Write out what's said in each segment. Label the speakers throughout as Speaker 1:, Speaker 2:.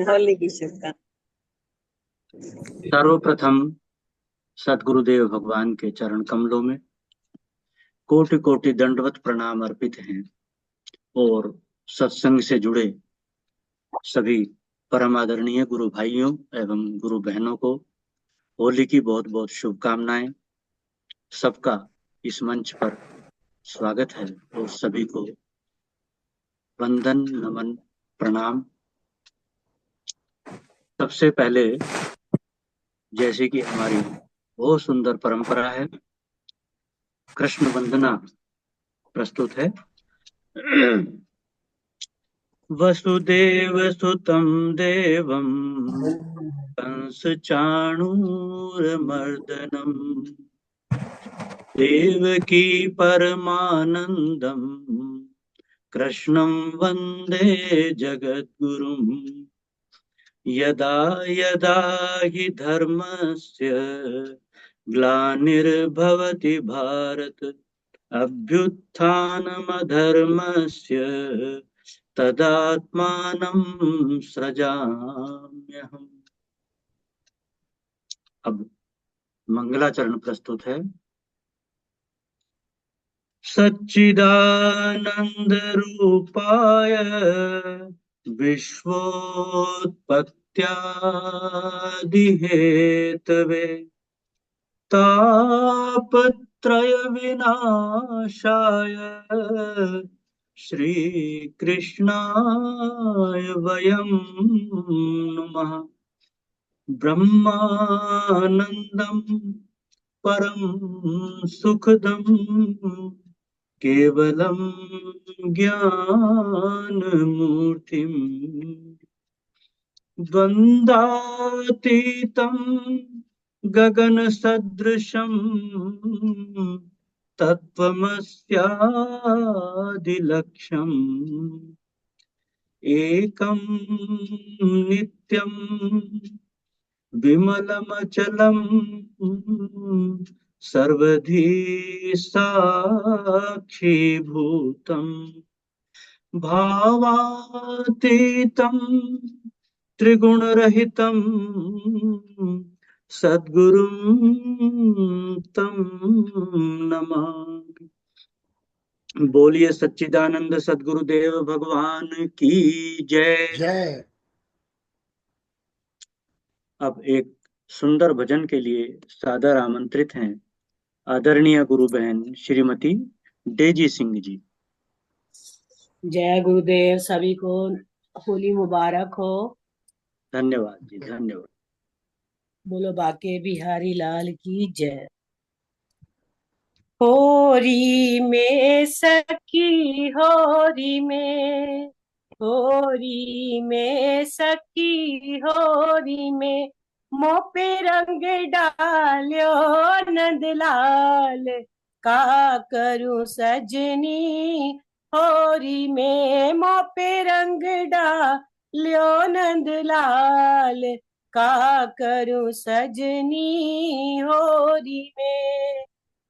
Speaker 1: होली की शुभकामनाएं।
Speaker 2: सर्वप्रथम सदगुरुदेव भगवान के चरण कमलों में कोटि कोटि दंडवत प्रणाम अर्पित हैं। और सत्संग से जुड़े सभी परम आदरणीय गुरु भाइयों एवं गुरु बहनों को होली की बहुत बहुत शुभकामनाएं। सबका इस मंच पर स्वागत है और सभी को वंदन नमन प्रणाम। सबसे पहले, जैसे कि हमारी बहुत सुंदर परंपरा है, कृष्ण वंदना प्रस्तुत है। वसुदेव सुतं देवं कंस चाणूरमर्दनम् देवकी परमानन्दम् कृष्णं वन्दे जगद्गुरुम्। यदा यदा हि धर्मस्य ग्लानिर्भवति भारत अभ्युत्थानमधर्मस्य तदात्मानं सृजाम्यहम्। अब मंगलाचरण प्रस्तुत है। सच्चिदानंद रूपाय विश्वोत्पत्त्यादि हेतवे तापत्रय विनाशाय श्रीकृष्णाय वयं नुमः। ब्रह्मानन्दं परं सुखदं केवलं ज्ञानमूर्तिम् द्वन्द्वातीतं गगनसदृशं तत्त्वमस्यादिलक्ष्यम् एकं नित्यं विमलमचलं सर्वधी साक्षीभूतम् भावातीतं त्रिगुणरहितं सद्गुरुं तं नमामि। बोलिए सच्चिदानंद सद्गुरुदेव भगवान की जय।
Speaker 3: जय।
Speaker 2: अब एक सुंदर भजन के लिए सादर आमंत्रित हैं आदरणीय गुरु बहन श्रीमती डेजी सिंह जी।
Speaker 1: जय गुरुदेव, सभी को होली मुबारक हो।
Speaker 2: धन्यवाद जी, धन्यवाद।
Speaker 1: बोलो बाके बिहारी लाल की जय। होरी में सखी होरी में, होरी में सखी होरी में, मोह पे रंग डाल्यो नंदलाल, का करूं सजनी होरी में, मोह पे रंग डाल्यो नंदलाल, का करूं सजनी होरी में।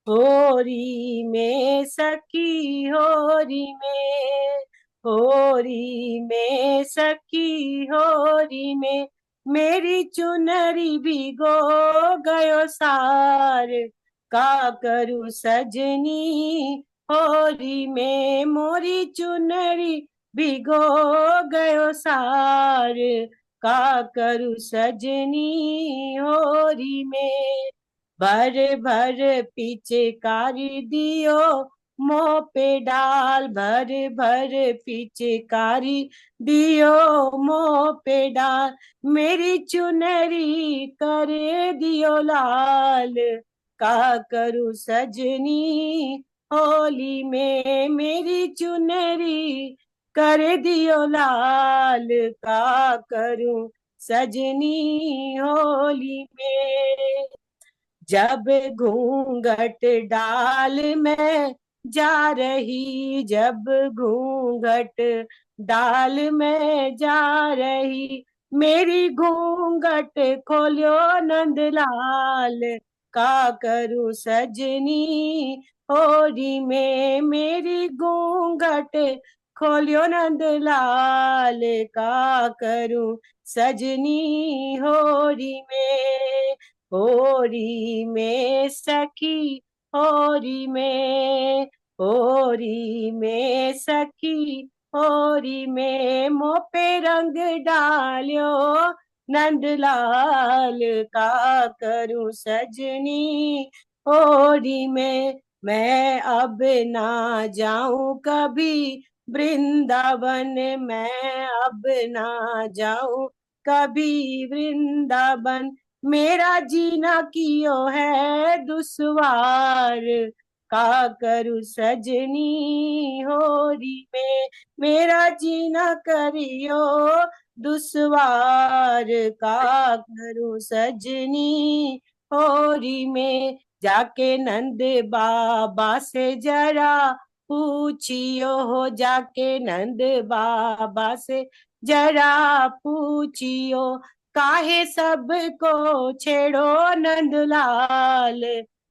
Speaker 1: होरी में सखी होरी में, होरी में सखी होरी में, मेरी चुनरी भिगो गयो सार, का करूं सजनी होरी में, मोरी चुनरी भिगो गयो सार, का करूं सजनी होरी में। भर भर पिचकारी दियो मोह पे डाल, भर भर पिचकारी दियो मोह पे डाल, मेरी चुनरी करे दियो लाल, का करूं सजनी होली में, मेरी चुनरी कर दियो लाल, का करूं सजनी होली में। जब घूंघट डाल में जा रही, जब घूंघट डाल में जा रही, मेरी घूंघट खोलियो नंदलाल, का करूं सजनी होरी में, मेरी घूंघट खोलियो नंद लाल का करूं सजनी होरी में सखी होरी में सखी होरी में मोह पे रंग डालियो नंदलाल का करूं सजनी होरी में। मैं अब ना जाऊं कभी वृंदावन, मैं अब ना जाऊं कभी वृंदावन, मेरा जीना कियो है दुश्वार का करूं सजनी होरी में, मेरा जीना करियो दुश्वार का करूं सजनी होरी में। जाके नंद बाबा से जरा पूछियो हो, जाके नंद बाबा से जरा पूछियो, काहे सबको छेड़ो नंदलाल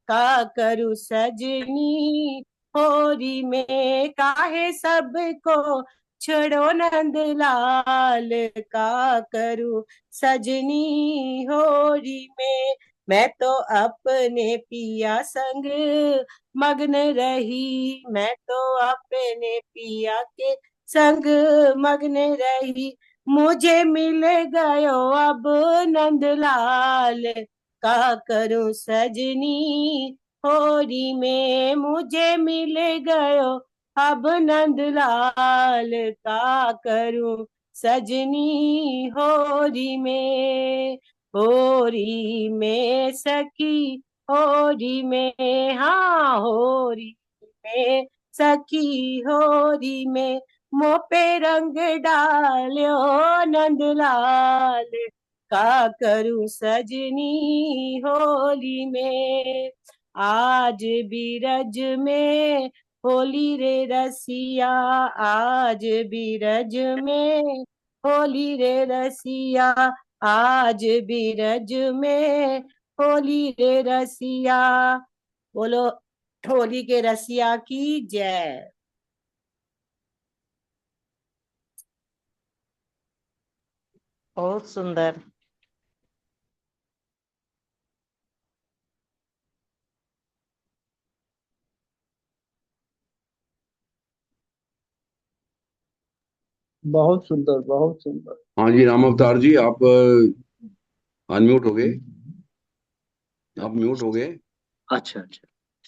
Speaker 1: का करूं सजनी होरी में, काहे सबको छेड़ो नंदलाल का करूं सजनी होरी में। मैं तो अपने पिया संग मग्न रही, मैं तो अपने पिया के संग मग्न रही, मुझे मिल गयो अब नंदलाल का करूं सजनी होरी में, मुझे मिल गयो अब नंदलाल का करूं सजनी होरी में। होरी में सखी होरी में, हाँ होरी में सखी होरी में, मोह पे रंग डाल्यो नंदलाल का करूं सजनी होली में। आज बीरज में होली रे रसिया, आज बीरज में होली रे रसिया, आज बीरज में होली रे रसिया। बोलो होली के रसिया की जय। बहुत सुंदर।
Speaker 3: बहुत सुंदर, बहुत सुंदर।
Speaker 4: हाँ जी, राम अवतार जी, आप अनम्यूट हो गए, आप म्यूट हो गए।
Speaker 2: अच्छा अच्छा।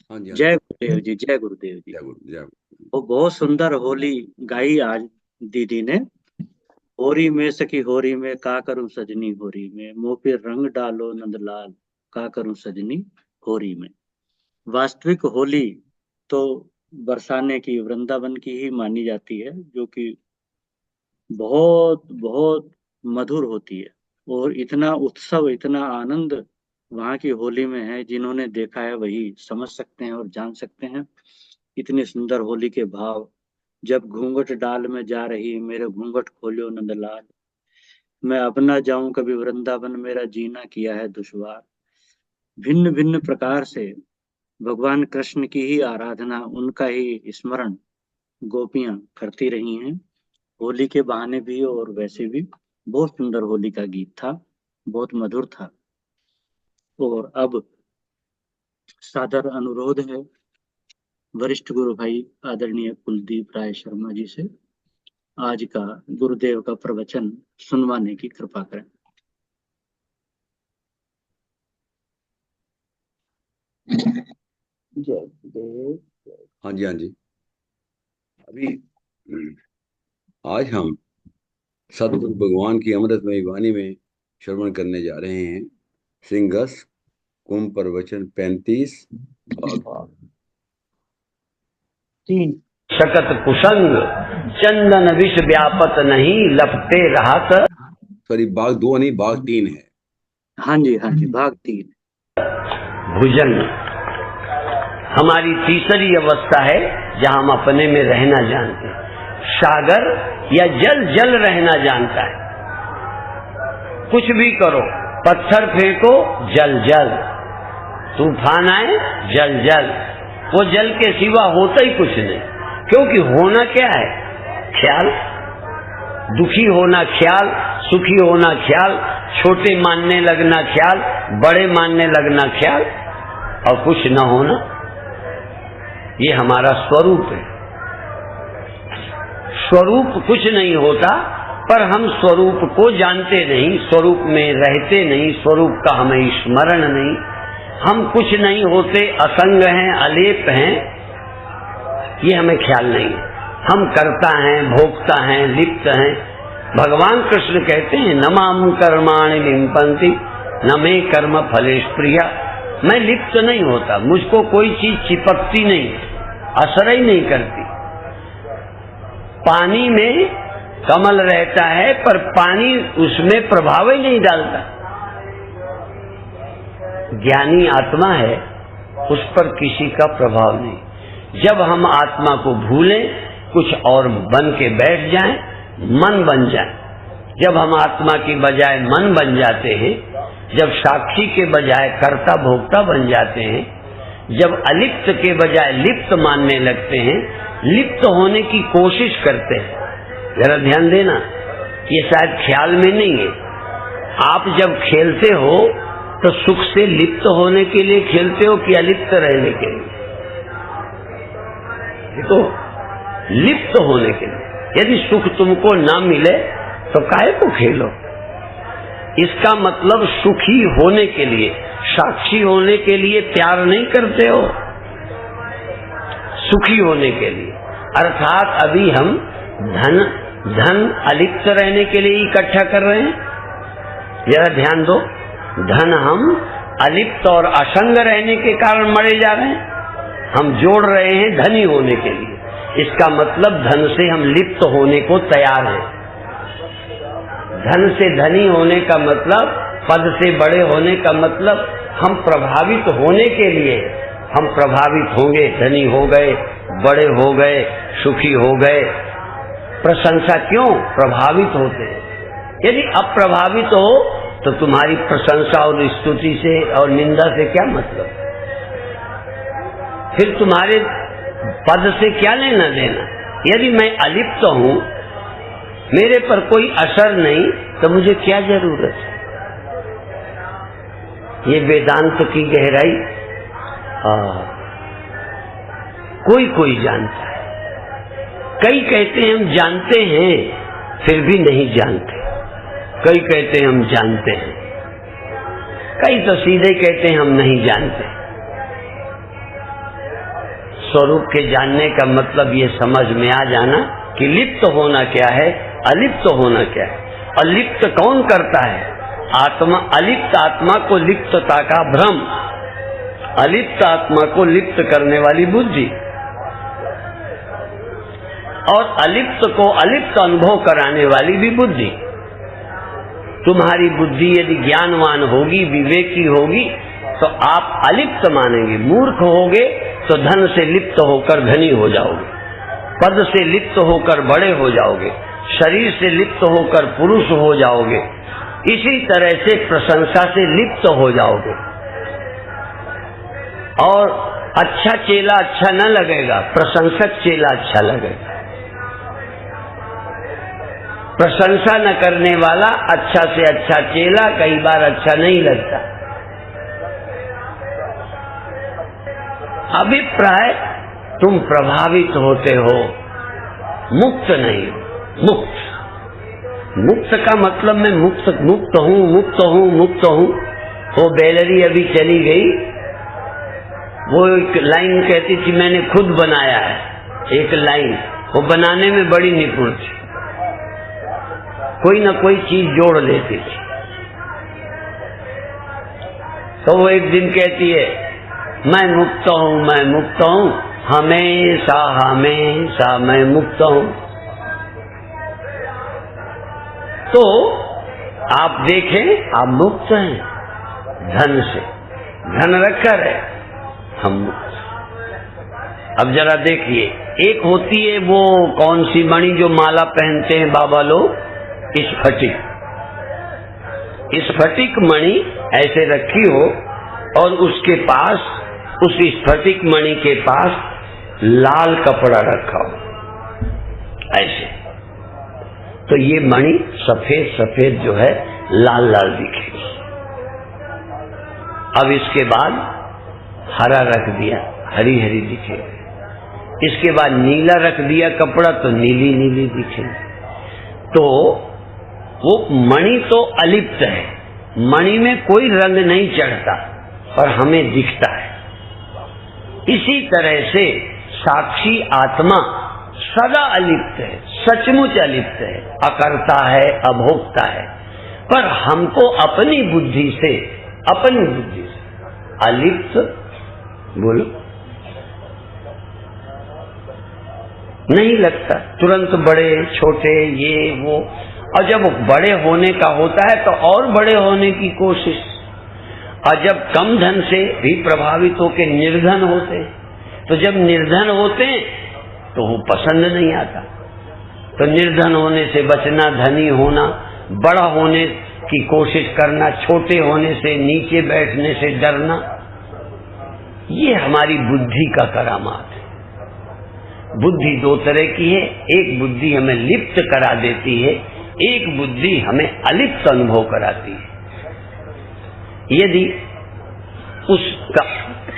Speaker 4: हाँ जी, हाँ
Speaker 2: जय
Speaker 4: जी,
Speaker 2: गुरुदेव जी, जय गुरुदेव जी।
Speaker 4: जय गुरु, जय गुरु।
Speaker 2: वो बहुत सुंदर होली गाई आज दीदी ने। होरी में सखी होरी में, का करूं सजनी होरी में, मुंह पे रंग डालो नंदलाल, का करूं सजनी होरी में। वास्तविक होली तो बरसाने की, वृंदावन की ही मानी जाती है, जो कि बहुत बहुत मधुर होती है। और इतना उत्सव, इतना आनंद वहाँ की होली में है, जिन्होंने देखा है वही समझ सकते हैं और जान सकते हैं। इतनी सुंदर होली के भाव। जब घूंघट डाल में जा रही, मेरे घूंघट खोलियो नंदलाल, मैं अब ना जाऊं कभी वृंदावन, मेरा जीना किया है दुश्वार। भिन्न भिन्न प्रकार से भगवान कृष्ण की ही आराधना, उनका ही स्मरण गोपियां करती रही हैं, होली के बहाने भी और वैसे भी। बहुत सुंदर होली का गीत था, बहुत मधुर था। और अब सादर अनुरोध है वरिष्ठ गुरु भाई आदरणीय कुलदीप राय शर्मा जी से, आज का गुरुदेव का प्रवचन सुनवाने की कृपा करें।
Speaker 3: जय गुरुदेव।
Speaker 4: हाँ जी, हाँ जी। अभी आज हम सतगुरु भगवान की अमृतमयी वाणी में श्रवण करने जा रहे हैं। सिंगस कुंभ प्रवचन 35 भाग
Speaker 3: 3।
Speaker 5: शकत कुसंग चंदन विष व्यापत नहीं, लपटे रहत।
Speaker 4: सॉरी, भाग 2 नहीं, भाग 3 है।
Speaker 2: हाँ जी, हाँ जी, भाग 3।
Speaker 5: भुजन हमारी तीसरी अवस्था है जहां हम अपने में रहना जानते हैं। सागर या जल जल रहना जानता है। कुछ भी करो, पत्थर फेंको जल जल, तूफान आए जल जल, वो जल के सिवा होता ही कुछ नहीं। क्योंकि होना क्या है, ख्याल, दुखी होना ख्याल, सुखी होना ख्याल, छोटे मानने लगना ख्याल, बड़े मानने लगना ख्याल, और कुछ न होना, ये हमारा स्वरूप है। स्वरूप कुछ नहीं होता, पर हम स्वरूप को जानते नहीं, स्वरूप में रहते नहीं, स्वरूप का हमें स्मरण नहीं। हम कुछ नहीं होते, असंग हैं, अलेप हैं, ये हमें ख्याल नहीं है। हम करता हैं, भोगता हैं, लिप्त हैं। भगवान कृष्ण कहते हैं न माम कर्माणि लिम्पन्ति न मे कर्म फलेश प्रिया। मैं लिप्त नहीं होता, मुझको कोई चीज चिपकती नहीं, असर ही नहीं करती। पानी में कमल रहता है, पर पानी उसमें प्रभाव ही नहीं डालता। ज्ञानी आत्मा है, उस पर किसी का प्रभाव नहीं। जब हम आत्मा को भूलें, कुछ और बन के बैठ जाएं, मन बन जाए, जब हम आत्मा की बजाय मन बन जाते हैं, जब साक्षी के बजाय कर्ता भोक्ता बन जाते हैं, जब अलिप्त के बजाय लिप्त मानने लगते हैं, लिप्त होने की कोशिश करते हैं। जरा ध्यान देना, ये शायद ख्याल में नहीं है। आप जब खेलते हो तो सुख से लिप्त होने के लिए खेलते हो कि अलिप्त रहने के लिए? तो लिप्त होने के लिए। यदि सुख तुमको ना मिले तो काहे को खेलो? इसका मतलब सुखी होने के लिए, साक्षी होने के लिए प्यार नहीं करते हो, सुखी होने के लिए। अर्थात अभी हम धन अलिप्त रहने के लिए इकट्ठा कर रहे हैं। जरा ध्यान दो, धन हम अलिप्त और असंग रहने के कारण मरे जा रहे हैं। हम जोड़ रहे हैं धनी होने के लिए। इसका मतलब धन से हम लिप्त होने को तैयार हैं। धन से धनी होने का मतलब, पद से बड़े होने का मतलब, हम प्रभावित होने के लिए, हम प्रभावित होंगे, धनी हो गए, बड़े हो गए, सुखी हो गए। प्रशंसा क्यों? प्रभावित होते हैं। यदि अप्रभावित हो तो तुम्हारी प्रशंसा और स्तुति से और निंदा से क्या मतलब? फिर तुम्हारे पद से क्या लेना देना? यदि मैं अलिप्त हूं, मेरे पर कोई असर नहीं, तो मुझे क्या जरूरत है? ये वेदांत की गहराई कोई जानता है। कई कहते हैं हम जानते हैं, फिर भी नहीं जानते। कई कहते हैं हम जानते हैं, कई तो सीधे कहते हैं हम नहीं जानते। स्वरूप के जानने का मतलब ये समझ में आ जाना कि लिप्त होना क्या है, अलिप्त होना क्या है। अलिप्त कौन करता है? आत्मा। अलिप्त आत्मा को लिप्तता का भ्रम, अलिप्त आत्मा को लिप्त करने वाली बुद्धि, और अलिप्त को अलिप्त अनुभव कराने वाली भी बुद्धि। तुम्हारी बुद्धि यदि ज्ञानवान होगी, विवेकी होगी, तो आप अलिप्त मानेंगे। मूर्ख होगे तो धन से लिप्त होकर धनी हो जाओगे, पद से लिप्त होकर बड़े हो जाओगे, शरीर से लिप्त होकर पुरुष हो जाओगे, इसी तरह से प्रशंसा से लिप्त हो जाओगे। और अच्छा चेला अच्छा न लगेगा, प्रशंसक चेला अच्छा लगेगा। प्रशंसा न करने वाला अच्छा से अच्छा चेला कई बार अच्छा नहीं लगता। अभिप्राय, तुम प्रभावित होते हो, मुक्त नहीं। मुक्त का मतलब मैं मुक्त हूँ। वो बेलरी अभी चली गई, वो एक लाइन कहती थी मैंने खुद बनाया है। एक लाइन वो बनाने में बड़ी निपुण थी, कोई न कोई चीज जोड़ लेती थी। तो वो एक दिन कहती है मैं मुक्त हूँ, हमेशा मैं मुक्त हूँ। तो आप देखें, आप मुक्त हैं धन से, धन रखा है, हम मुक्त। अब जरा देखिए, एक होती है वो कौन सी मणि जो माला पहनते हैं बाबा लोग, स्फटिक मणि ऐसे रखी हो और उसके पास, उस स्फटिक मणि के पास लाल कपड़ा रखा हो, ऐसे तो ये मणि सफेद सफेद जो है लाल लाल दिखेगी। अब इसके बाद हरा रख दिया, हरी हरी दिखेगी। इसके बाद नीला रख दिया कपड़ा तो नीली नीली दिखेगी। तो वो मणि तो अलिप्त है, मणि में कोई रंग नहीं चढ़ता और हमें दिखता है। इसी तरह से साक्षी आत्मा सदा अलिप्त है, सचमुच अलिप्त है, अकर्ता है, अभोक्ता है, पर हमको अपनी बुद्धि से अलिप्त बोलो नहीं लगता। तुरंत बड़े छोटे ये वो, और जब बड़े होने का होता है तो और बड़े होने की कोशिश, और जब कम धन से भी प्रभावित होकर निर्धन होते, तो जब निर्धन होते तो वो पसंद नहीं आता। तो निर्धन होने से बचना, धनी होना, बड़ा होने की कोशिश करना, छोटे होने से, नीचे बैठने से डरना, ये हमारी बुद्धि का करामात है। बुद्धि दो तरह की है, एक बुद्धि हमें लिप्त करा देती है, एक बुद्धि हमें अलिप्त अनुभव कराती है। यदि उसका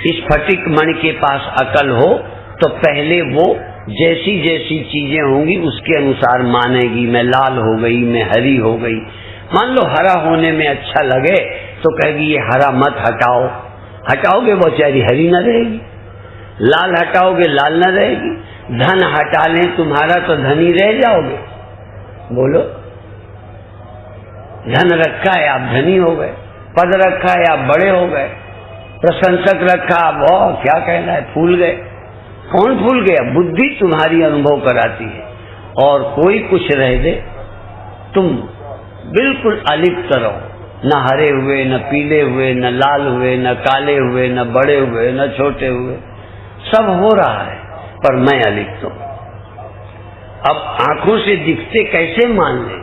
Speaker 5: स्फटिक मणि के पास अकल हो तो पहले वो जैसी जैसी चीजें होंगी उसके अनुसार मानेगी। मैं लाल हो गई, मैं हरी हो गई। मान लो हरा होने में अच्छा लगे तो कहेगी ये हरा मत हटाओ, हटाओगे वो बेचारी हरी न रहेगी। लाल हटाओगे लाल न रहेगी। धन हटा लें तुम्हारा तो धनी रह जाओगे। बोलो, धन रखा है आप धनी हो गए, पद रखा है आप बड़े हो गए, प्रशंसक रखा आप क्या कहना है फूल गए। कौन फूल गया? बुद्धि तुम्हारी अनुभव कराती है। और कोई कुछ रह दे तुम बिल्कुल अलिप्त रहो, न हरे हुए, न पीले हुए, न लाल हुए, न काले हुए, न बड़े हुए, न छोटे हुए, सब हो रहा है पर मैं अलिप्त हूं। अब आंखों से दिखते कैसे मान ले?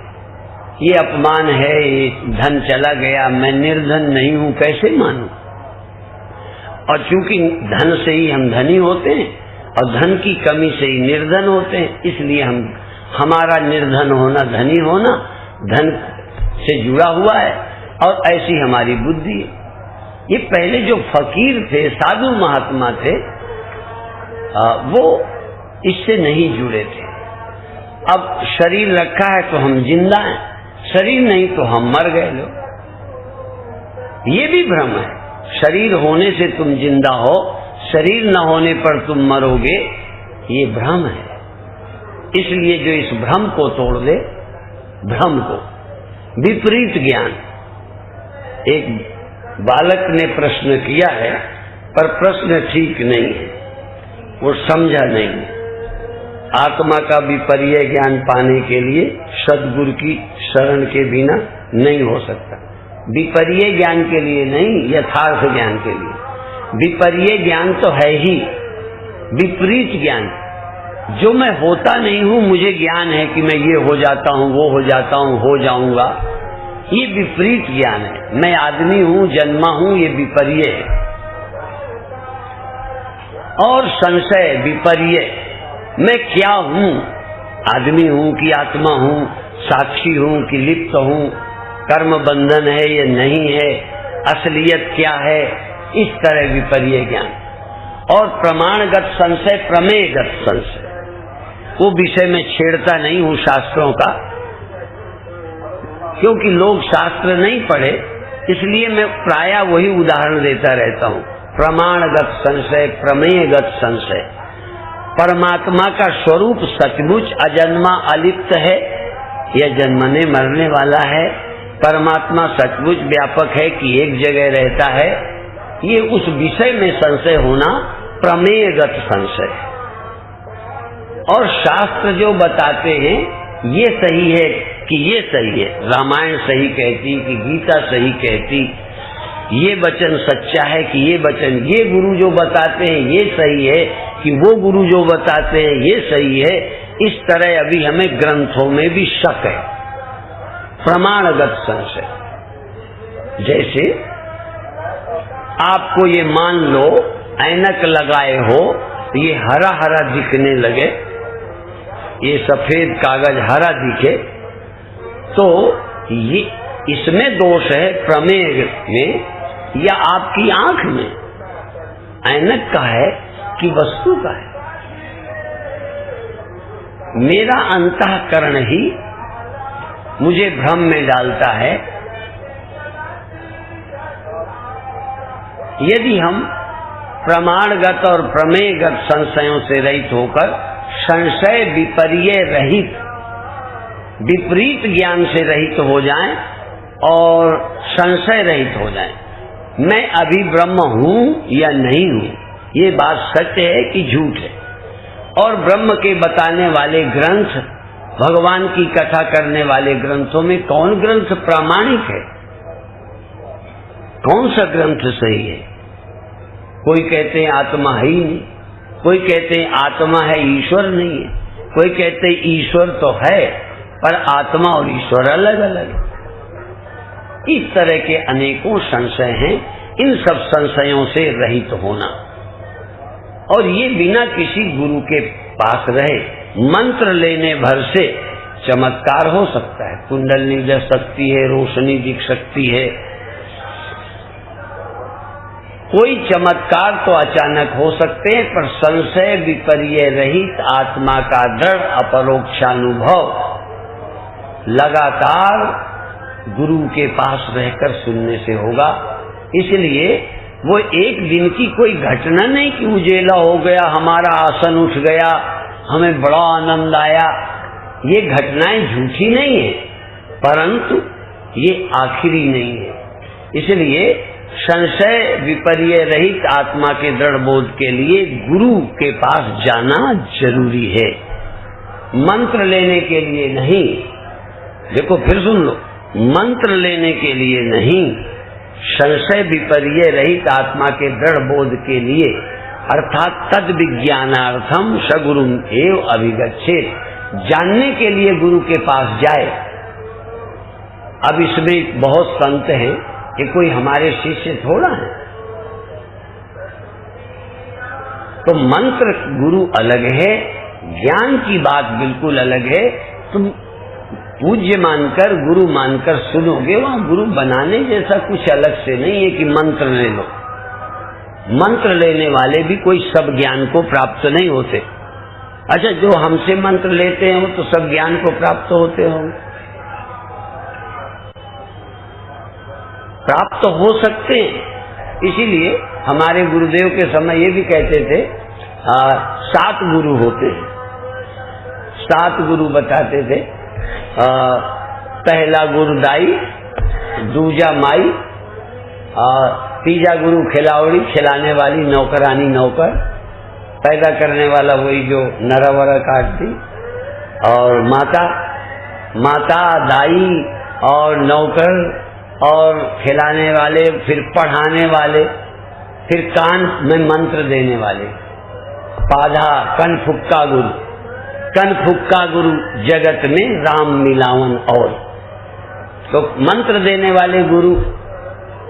Speaker 5: ये अपमान है, ये धन चला गया, मैं निर्धन नहीं हूं, कैसे मानूं? और चूंकि धन से ही हम धनी होते हैं और धन की कमी से ही निर्धन होते हैं, इसलिए हमारा निर्धन होना, धनी होना धन से जुड़ा हुआ है और ऐसी हमारी बुद्धि है। ये पहले जो फकीर थे, साधु महात्मा थे, वो इससे नहीं जुड़े थे। अब शरीर रखा है तो हम जिंदा हैं, शरीर नहीं तो हम मर गए लोग। ये भी भ्रम है। शरीर होने से तुम जिंदा हो, शरीर न होने पर तुम मरोगे, ये भ्रम है। इसलिए जो इस भ्रम को तोड़ दे, भ्रम को, विपरीत ज्ञान। एक बालक ने प्रश्न किया है पर प्रश्न ठीक नहीं है, वो समझा नहीं है। आत्मा का विपर्य ज्ञान पाने के लिए सद्गुरु की शरण के बिना नहीं हो सकता। विपर्य ज्ञान के लिए नहीं, यथार्थ ज्ञान के लिए। विपर्य ज्ञान तो है ही, विपरीत ज्ञान। जो मैं होता नहीं हूं, मुझे ज्ञान है कि मैं ये हो जाता हूं, वो हो जाता हूं, हो जाऊंगा, ये विपरीत ज्ञान है। मैं आदमी हूं, जन्मा हूं, ये विपर्य है। और संशय, विपर्य, मैं क्या हूं, आदमी हूं कि आत्मा हूं, साक्षी हूं कि लिप्त हूं, कर्म बंधन है या नहीं है, असलियत क्या है, इस तरह विपर्य ज्ञान। और प्रमाणगत संशय, प्रमेयगत संशय, वो विषय में छेड़ता नहीं हूं शास्त्रों का, क्योंकि लोग शास्त्र नहीं पढ़े, इसलिए मैं प्रायः वही उदाहरण देता रहता हूं। प्रमाणगत संशय, प्रमेयगत संशय। परमात्मा का स्वरूप सचमुच अजन्मा अलिप्त है या जन्मने मरने वाला है? परमात्मा सचमुच व्यापक है कि एक जगह रहता है? ये उस विषय में संशय होना प्रमेयगत संशय है। और शास्त्र जो बताते हैं ये सही है कि ये सही है, रामायण सही कहती कि गीता सही कहती, ये वचन सच्चा है कि ये वचन, ये गुरु जो बताते हैं ये सही है कि वो गुरु जो बताते हैं ये सही है, इस तरह अभी हमें ग्रंथों में भी शक है। प्रमाणगत संशय, जैसे आपको ये मान लो ऐनक लगाए हो, ये हरा हरा दिखने लगे, ये सफेद कागज हरा दिखे तो ये इसमें दोष है प्रमेय में या आपकी आंख में? ऐनक का है कि वस्तु का है? मेरा अंतःकरण ही मुझे भ्रम में डालता है। यदि हम प्रमाणगत और प्रमेयगत संशयों से रहित होकर संशय विपर्य रहित, विपरीत ज्ञान से रहित हो जाएं और संशय रहित हो जाएं, मैं अभी ब्रह्म हूं या नहीं हूं, ये बात सत्य है कि झूठ है? और ब्रह्म के बताने वाले ग्रंथ, भगवान की कथा करने वाले ग्रंथों में कौन ग्रंथ प्रामाणिक है? कौन सा ग्रंथ सही है? कोई कहते हैं आत्मा है ही नहीं, कोई कहते हैं आत्मा है ईश्वर नहीं है, कोई कहते हैं ईश्वर तो है पर आत्मा और ईश्वर अलग अलग है। इस तरह के अनेकों संशय हैं। इन सब संशयों से रहित होना, और ये बिना किसी गुरु के पास रहे मंत्र लेने भर से चमत्कार हो सकता है। कुंडलनी जग सकती है, रोशनी दिख सकती है, कोई चमत्कार तो अचानक हो सकते हैं, पर संशय विपर्य रहित आत्मा का दृढ़ अपरोक्षानुभव लगातार गुरु के पास रहकर सुनने से होगा। इसलिए वो एक दिन की कोई घटना नहीं कि उजेला हो गया, हमारा आसन उठ गया, हमें बड़ा आनंद आया। ये घटनाएं झूठी नहीं है, परंतु ये आखिरी नहीं है। इसलिए संशय विपर्य रहित आत्मा के दृढ़ बोध के लिए गुरु के पास जाना जरूरी है, मंत्र लेने के लिए नहीं। देखो फिर सुन लो, मंत्र लेने के लिए नहीं, संशय विपर्य रहित आत्मा के दृढ़ बोध के लिए, अर्थात तद विज्ञानार्थम सगुरुम एव अभिगच्छेत, जानने के लिए गुरु के पास जाए। अब इसमें बहुत संत हैं, ये कोई हमारे शिष्य थोड़ा है। तो मंत्र गुरु अलग है, ज्ञान की बात बिल्कुल अलग है। तुम पूज्य मानकर, गुरु मानकर सुनोगे, वहां गुरु बनाने जैसा कुछ अलग से नहीं है कि मंत्र ले लो। मंत्र लेने वाले भी कोई सब ज्ञान को प्राप्त नहीं होते। अच्छा, जो हमसे मंत्र लेते हैं वो तो सब ज्ञान को प्राप्त होते होंगे, प्राप्त हो सकते हैं। इसीलिए हमारे गुरुदेव के समय ये भी कहते थे 7 गुरु होते हैं। 7 गुरु बताते थे। पहला गुरु दाई, दूजा माई, तीजा गुरु खिलावड़ी, खिलाने वाली, नौकरानी नौकर, पैदा करने वाला वही जो नरवरा काटती, और माता दाई और नौकर और खिलाने वाले, फिर पढ़ाने वाले, फिर कान में मंत्र देने वाले, पाधा कन फुक्का गुरु। कन फुक्का गुरु जगत में राम मिलावन। और तो मंत्र देने वाले गुरु।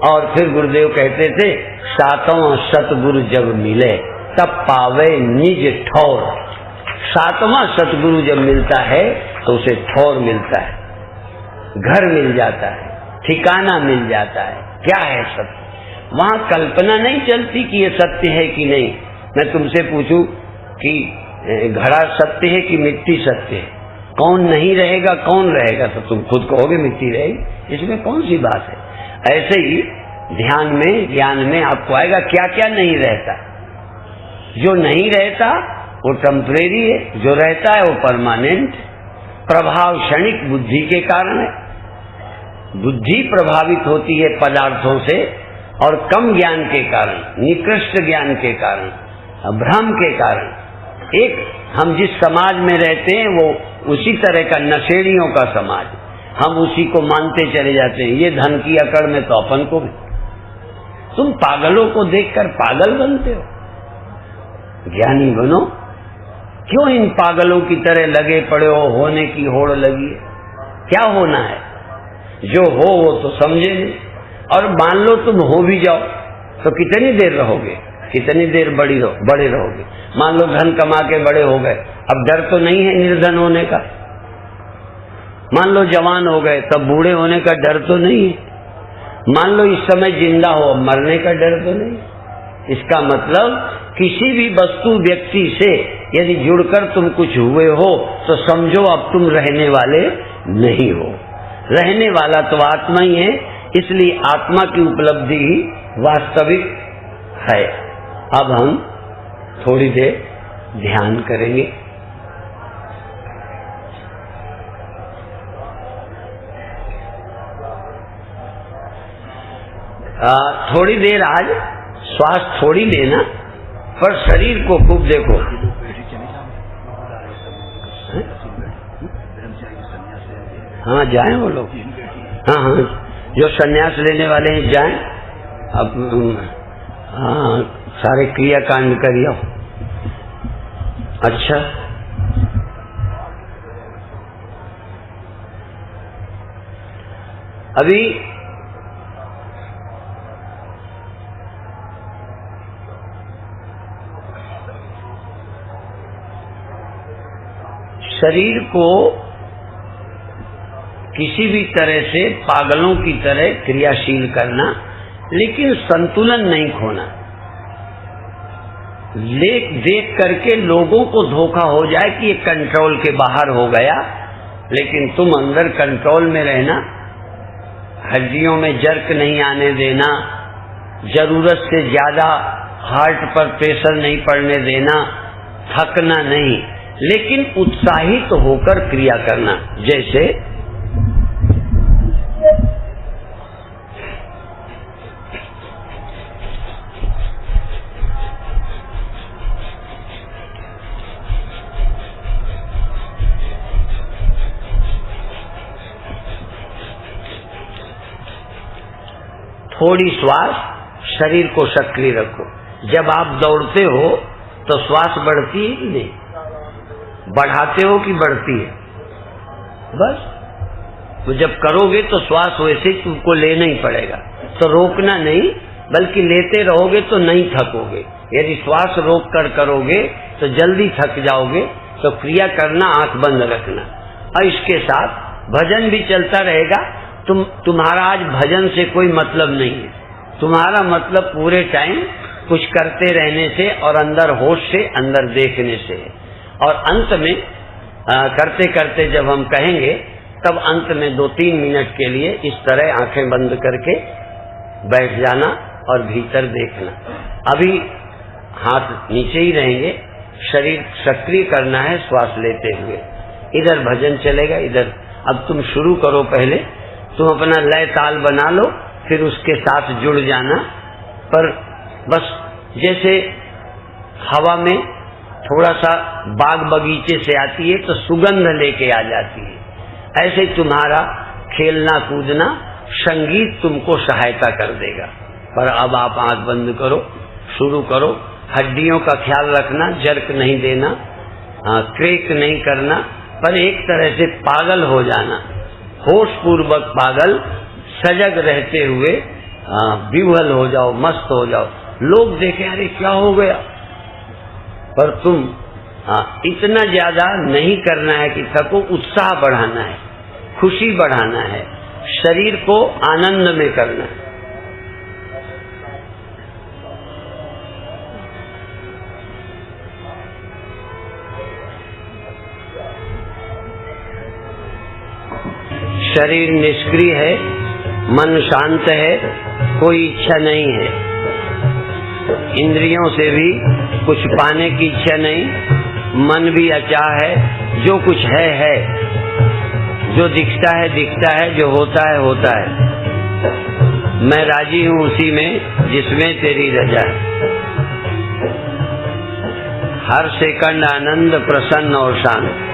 Speaker 5: और फिर गुरुदेव कहते थे 7वां सतगुरु जब मिले तब पावे निज ठौर। 7वां सतगुरु जब मिलता है तो उसे ठौर मिलता है, घर मिल जाता है, ठिकाना मिल जाता है। क्या है सत्य? वहां कल्पना नहीं चलती कि ये सत्य है कि नहीं। मैं तुमसे पूछूं कि घड़ा सत्य है कि मिट्टी सत्य है, कौन नहीं रहेगा कौन रहेगा, तो तुम खुद कहोगे मिट्टी रहेगी। इसमें कौन सी बात है? ऐसे ही ध्यान में, ज्ञान में आपको आएगा क्या क्या नहीं रहता। जो नहीं रहता वो टेम्परेरी है, जो रहता है वो परमानेंट। प्रभाव क्षणिक बुद्धि के कारण है। बुद्धि प्रभावित होती है पदार्थों से, और कम ज्ञान के कारण, निकृष्ट ज्ञान के कारण, भ्रम के कारण। एक हम जिस समाज में रहते हैं वो उसी तरह का नशेड़ियों का समाज, हम उसी को मानते चले जाते हैं। ये धन की अकड़ में तो अपन को भी। तुम पागलों को देखकर पागल बनते हो, ज्ञानी बनो। क्यों इन पागलों की तरह लगे पड़े हो? होने की होड़ लगी है। क्या होना है? जो हो वो तो समझे नहीं। और मान लो तुम हो भी जाओ तो कितनी देर रहोगे, कितनी देर बड़े रहोगे। मान लो धन कमा के बड़े हो गए, अब डर तो नहीं है निर्धन होने का। मान लो जवान हो गए तब बूढ़े होने का डर तो नहीं है। मान लो इस समय जिंदा हो, मरने का डर तो नहीं। इसका मतलब किसी भी वस्तु व्यक्ति से यदि जुड़कर तुम कुछ हुए हो तो समझो अब तुम रहने वाले नहीं हो। रहने वाला तो आत्मा ही है, इसलिए आत्मा की उपलब्धि ही वास्तविक है। अब हम थोड़ी देर ध्यान करेंगे। थोड़ी देर आज श्वास थोड़ी लेना, पर शरीर को खूब देखो। हाँ जाएं वो लोग, हाँ हाँ जो संन्यास लेने वाले हैं जाएं। अब हाँ सारे क्रियाकांड करिए। अच्छा अभी शरीर को किसी भी तरह से पागलों की तरह क्रियाशील करना, लेकिन संतुलन नहीं खोना। देख करके लोगों को धोखा हो जाए कि ये कंट्रोल के बाहर हो गया, लेकिन तुम अंदर कंट्रोल में रहना। हड्डियों में जर्क नहीं आने देना, जरूरत से ज्यादा हार्ट पर प्रेशर नहीं पड़ने देना, थकना नहीं, लेकिन उत्साहित होकर क्रिया करना। जैसे थोड़ी श्वास शरीर को सक्रिय रखो। जब आप दौड़ते हो तो श्वास बढ़ती है कि नहीं? बढ़ाते हो कि बढ़ती है? बस तो जब करोगे तो श्वास वैसे तुमको लेना ही पड़ेगा, तो रोकना नहीं, बल्कि लेते रहोगे तो नहीं थकोगे। यदि श्वास रोक कर करोगे तो जल्दी थक जाओगे। तो क्रिया करना, आंख बंद रखना, और इसके साथ भजन भी चलता रहेगा। तुम्हारा आज भजन से कोई मतलब नहीं है, तुम्हारा मतलब पूरे टाइम कुछ करते रहने से और अंदर होश से, अंदर देखने से है। और अंत में करते करते जब हम कहेंगे तब अंत में 2-3 मिनट के लिए इस तरह आंखें बंद करके बैठ जाना और भीतर देखना। अभी हाथ नीचे ही रहेंगे, शरीर सक्रिय करना है श्वास लेते हुए। इधर भजन चलेगा, इधर। अब तुम शुरू करो, पहले तुम अपना लय ताल बना लो, फिर उसके साथ जुड़ जाना। पर बस जैसे हवा में थोड़ा सा बाग बगीचे से आती है तो सुगंध लेके आ जाती है, ऐसे तुम्हारा खेलना कूदना, संगीत तुमको सहायता कर देगा। पर अब आप आंख बंद करो, शुरू करो। हड्डियों का ख्याल रखना, जर्क नहीं देना, क्रेक नहीं करना, पर एक तरह से पागल हो जाना, होश पूर्वक पागल, सजग रहते हुए विह्वल हो जाओ, मस्त हो जाओ। लोग देखें अरे क्या हो गया, पर तुम इतना ज्यादा नहीं करना है कि थको। उत्साह बढ़ाना है, खुशी बढ़ाना है, शरीर को आनंद में करना है। शरीर निष्क्रिय है, मन शांत है, कोई इच्छा नहीं है, इंद्रियों से भी कुछ पाने की इच्छा नहीं, मन भी अचाह है। जो कुछ है, जो दिखता है दिखता है, जो होता है होता है। मैं राजी हूँ उसी में जिसमें तेरी रजा है। हर सेकंड आनंद, प्रसन्न और शांत।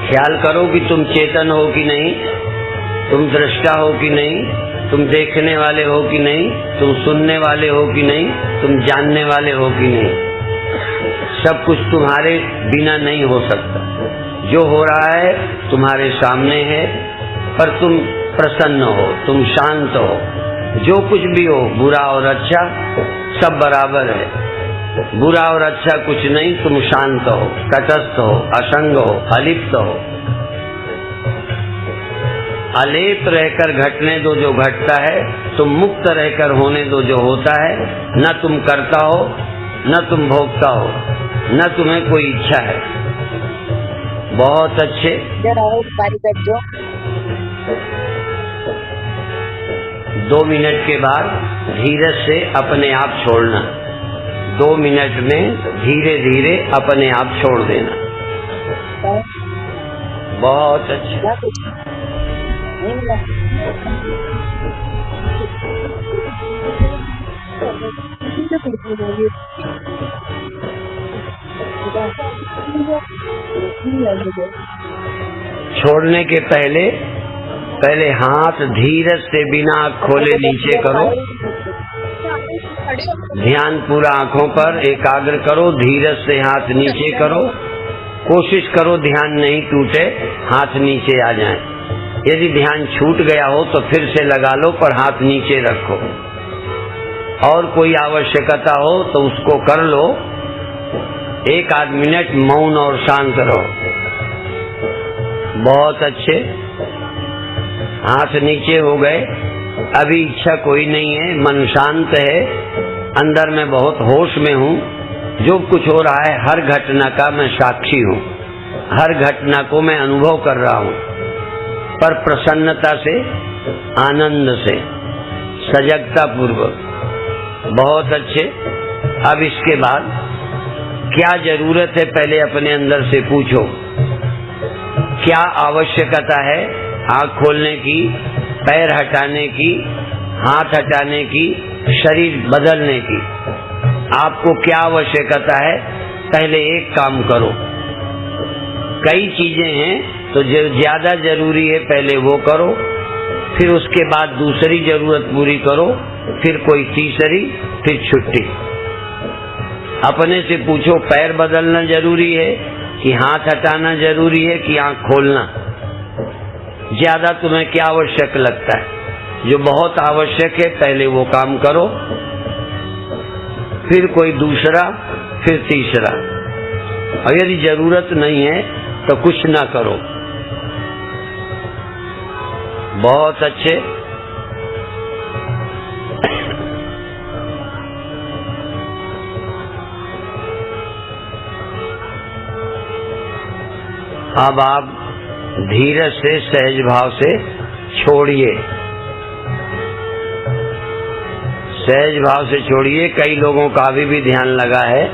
Speaker 5: ख्याल करो कि तुम चेतन हो कि नहीं, तुम दृष्टा हो कि नहीं, तुम देखने वाले हो कि नहीं, तुम सुनने वाले हो कि नहीं, तुम जानने वाले हो कि नहीं। सब कुछ तुम्हारे बिना नहीं हो सकता। जो हो रहा है तुम्हारे सामने है, पर तुम प्रसन्न हो, तुम शांत हो। जो कुछ भी हो, बुरा और अच्छा सब बराबर है। बुरा और अच्छा कुछ नहीं, तुम शांत हो, तटस्थ हो, असंग हो, अलिप्त हो। अलेप रहकर घटने दो जो घटता है, तुम मुक्त रहकर होने दो जो होता है। न तुम करता हो, न तुम भोगता हो, न तुम्हें कोई इच्छा है। बहुत अच्छे। 2 मिनट के बाद धीरज से अपने आप छोड़ना। 2 मिनट में धीरे धीरे अपने आप छोड़ देना। बहुत अच्छा। छोड़ने के पहले हाथ धीरज से बिना आँख खोले नीचे करो। ध्यान पूरा आंखों पर एकाग्र करो। धीरज से हाथ नीचे करो। कोशिश करो ध्यान नहीं टूटे, हाथ नीचे आ जाए। यदि ध्यान छूट गया हो तो फिर से लगा लो, पर हाथ नीचे रखो। और कोई आवश्यकता हो तो उसको कर लो। 1-8 मिनट मौन और शांत रहो। बहुत अच्छे। हाथ नीचे हो गए। अभी इच्छा कोई नहीं है, मन शांत है, अंदर में बहुत होश में हूँ। जो कुछ हो रहा है हर घटना का मैं साक्षी हूँ, हर घटना को मैं अनुभव कर रहा हूँ, पर प्रसन्नता से, आनंद से, सजगता पूर्वक। बहुत अच्छे। अब इसके बाद क्या जरूरत है पहले अपने अंदर से पूछो। क्या आवश्यकता है आँख खोलने की, पैर हटाने की, हाथ हटाने की, शरीर बदलने की? आपको क्या आवश्यकता है? पहले एक काम करो। कई चीजें हैं तो जो ज्यादा जरूरी है पहले वो करो, फिर उसके बाद दूसरी जरूरत पूरी करो, फिर कोई तीसरी, फिर छुट्टी। अपने से पूछो, पैर बदलना जरूरी है कि हाथ हटाना जरूरी है कि आँख खोलना? ज्यादा तुम्हें क्या आवश्यक लगता है? जो बहुत आवश्यक है पहले वो काम करो, फिर कोई दूसरा, फिर तीसरा। और यदि जरूरत नहीं है तो कुछ ना करो। बहुत अच्छे। अब आप धीरज से, सहज भाव से छोड़िए। सहज भाव से छोड़िए। कई लोगों का अभी भी ध्यान लगा है,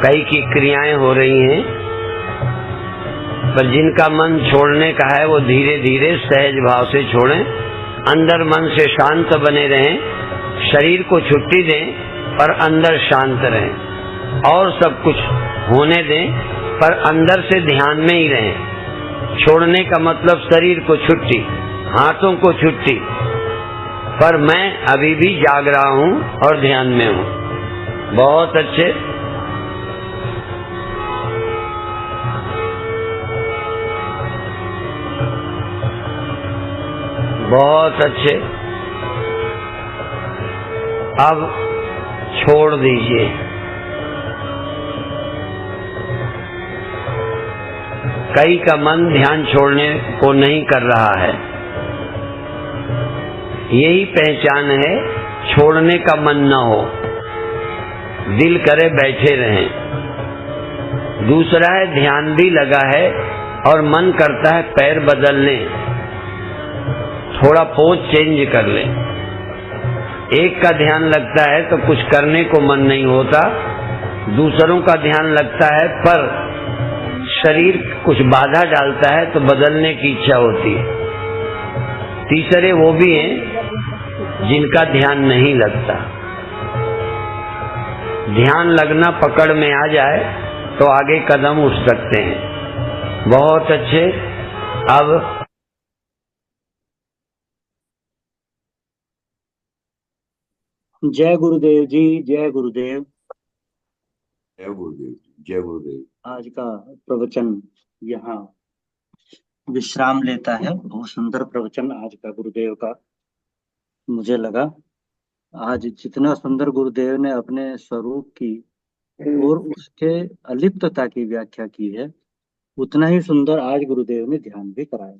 Speaker 5: कई की क्रियाएं हो रही हैं, पर जिनका मन छोड़ने का है वो धीरे धीरे सहज भाव से छोड़ें। अंदर मन से शांत बने रहें। शरीर को छुट्टी दें पर अंदर शांत रहें। और सब कुछ होने दें पर अंदर से ध्यान में ही रहें। छोड़ने का मतलब शरीर को छुट्टी, हाथों को छुट्टी, पर मैं अभी भी जाग रहा हूं और ध्यान में हूं। बहुत अच्छे। बहुत अच्छे। अब छोड़ दीजिए। कई का मन ध्यान छोड़ने को नहीं कर रहा है। यही पहचान है, छोड़ने का मन न हो, दिल करे बैठे रहें। दूसरा है ध्यान भी लगा है और मन करता है पैर बदल लें, थोड़ा पोज चेंज कर लें। एक का ध्यान लगता है तो कुछ करने को मन नहीं होता, दूसरों का ध्यान लगता है पर शरीर कुछ बाधा डालता है तो बदलने की इच्छा होती है। तीसरे वो भी हैं जिनका ध्यान नहीं लगता। ध्यान लगना पकड़ में आ जाए तो आगे कदम उठ सकते हैं। बहुत अच्छे। अब
Speaker 2: जय गुरुदेव जी, जय गुरुदेव।
Speaker 4: जय गुरुदेव जी। जय गुरुदेव।
Speaker 2: आज का प्रवचन यहाँ विश्राम लेता है। बहुत सुंदर प्रवचन आज का गुरुदेव का मुझे लगा। आज जितना सुंदर गुरुदेव ने अपने स्वरूप की और उसके अलिप्तता की व्याख्या की है, उतना ही सुंदर आज गुरुदेव ने ध्यान भी कराया।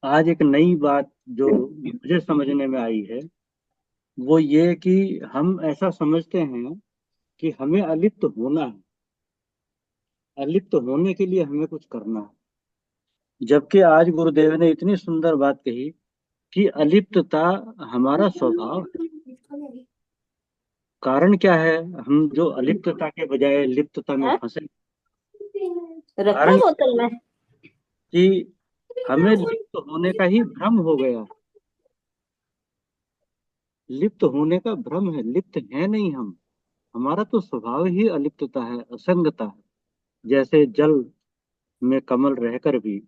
Speaker 2: आज एक नई बात जो मुझे समझने में आई है वो ये कि हम ऐसा समझते हैं कि हमें अलिप्त होना है, अलिप्त होने के लिए हमें कुछ करना है, जबकि आज गुरुदेव ने इतनी सुंदर बात कही कि अलिप्तता हमारा स्वभाव है। कारण क्या है हम जो अलिप्तता के बजाय लिप्तता में फंसे?
Speaker 6: रखा
Speaker 2: कारण
Speaker 6: बोतल में।
Speaker 2: कि हमें लिप्त होने का ही भ्रम हो गया। लिप्त होने का भ्रम है, लिप्त है नहीं हम। हमारा तो स्वभाव ही अलिप्तता है, असंगता है। जैसे जल में कमल रहकर भी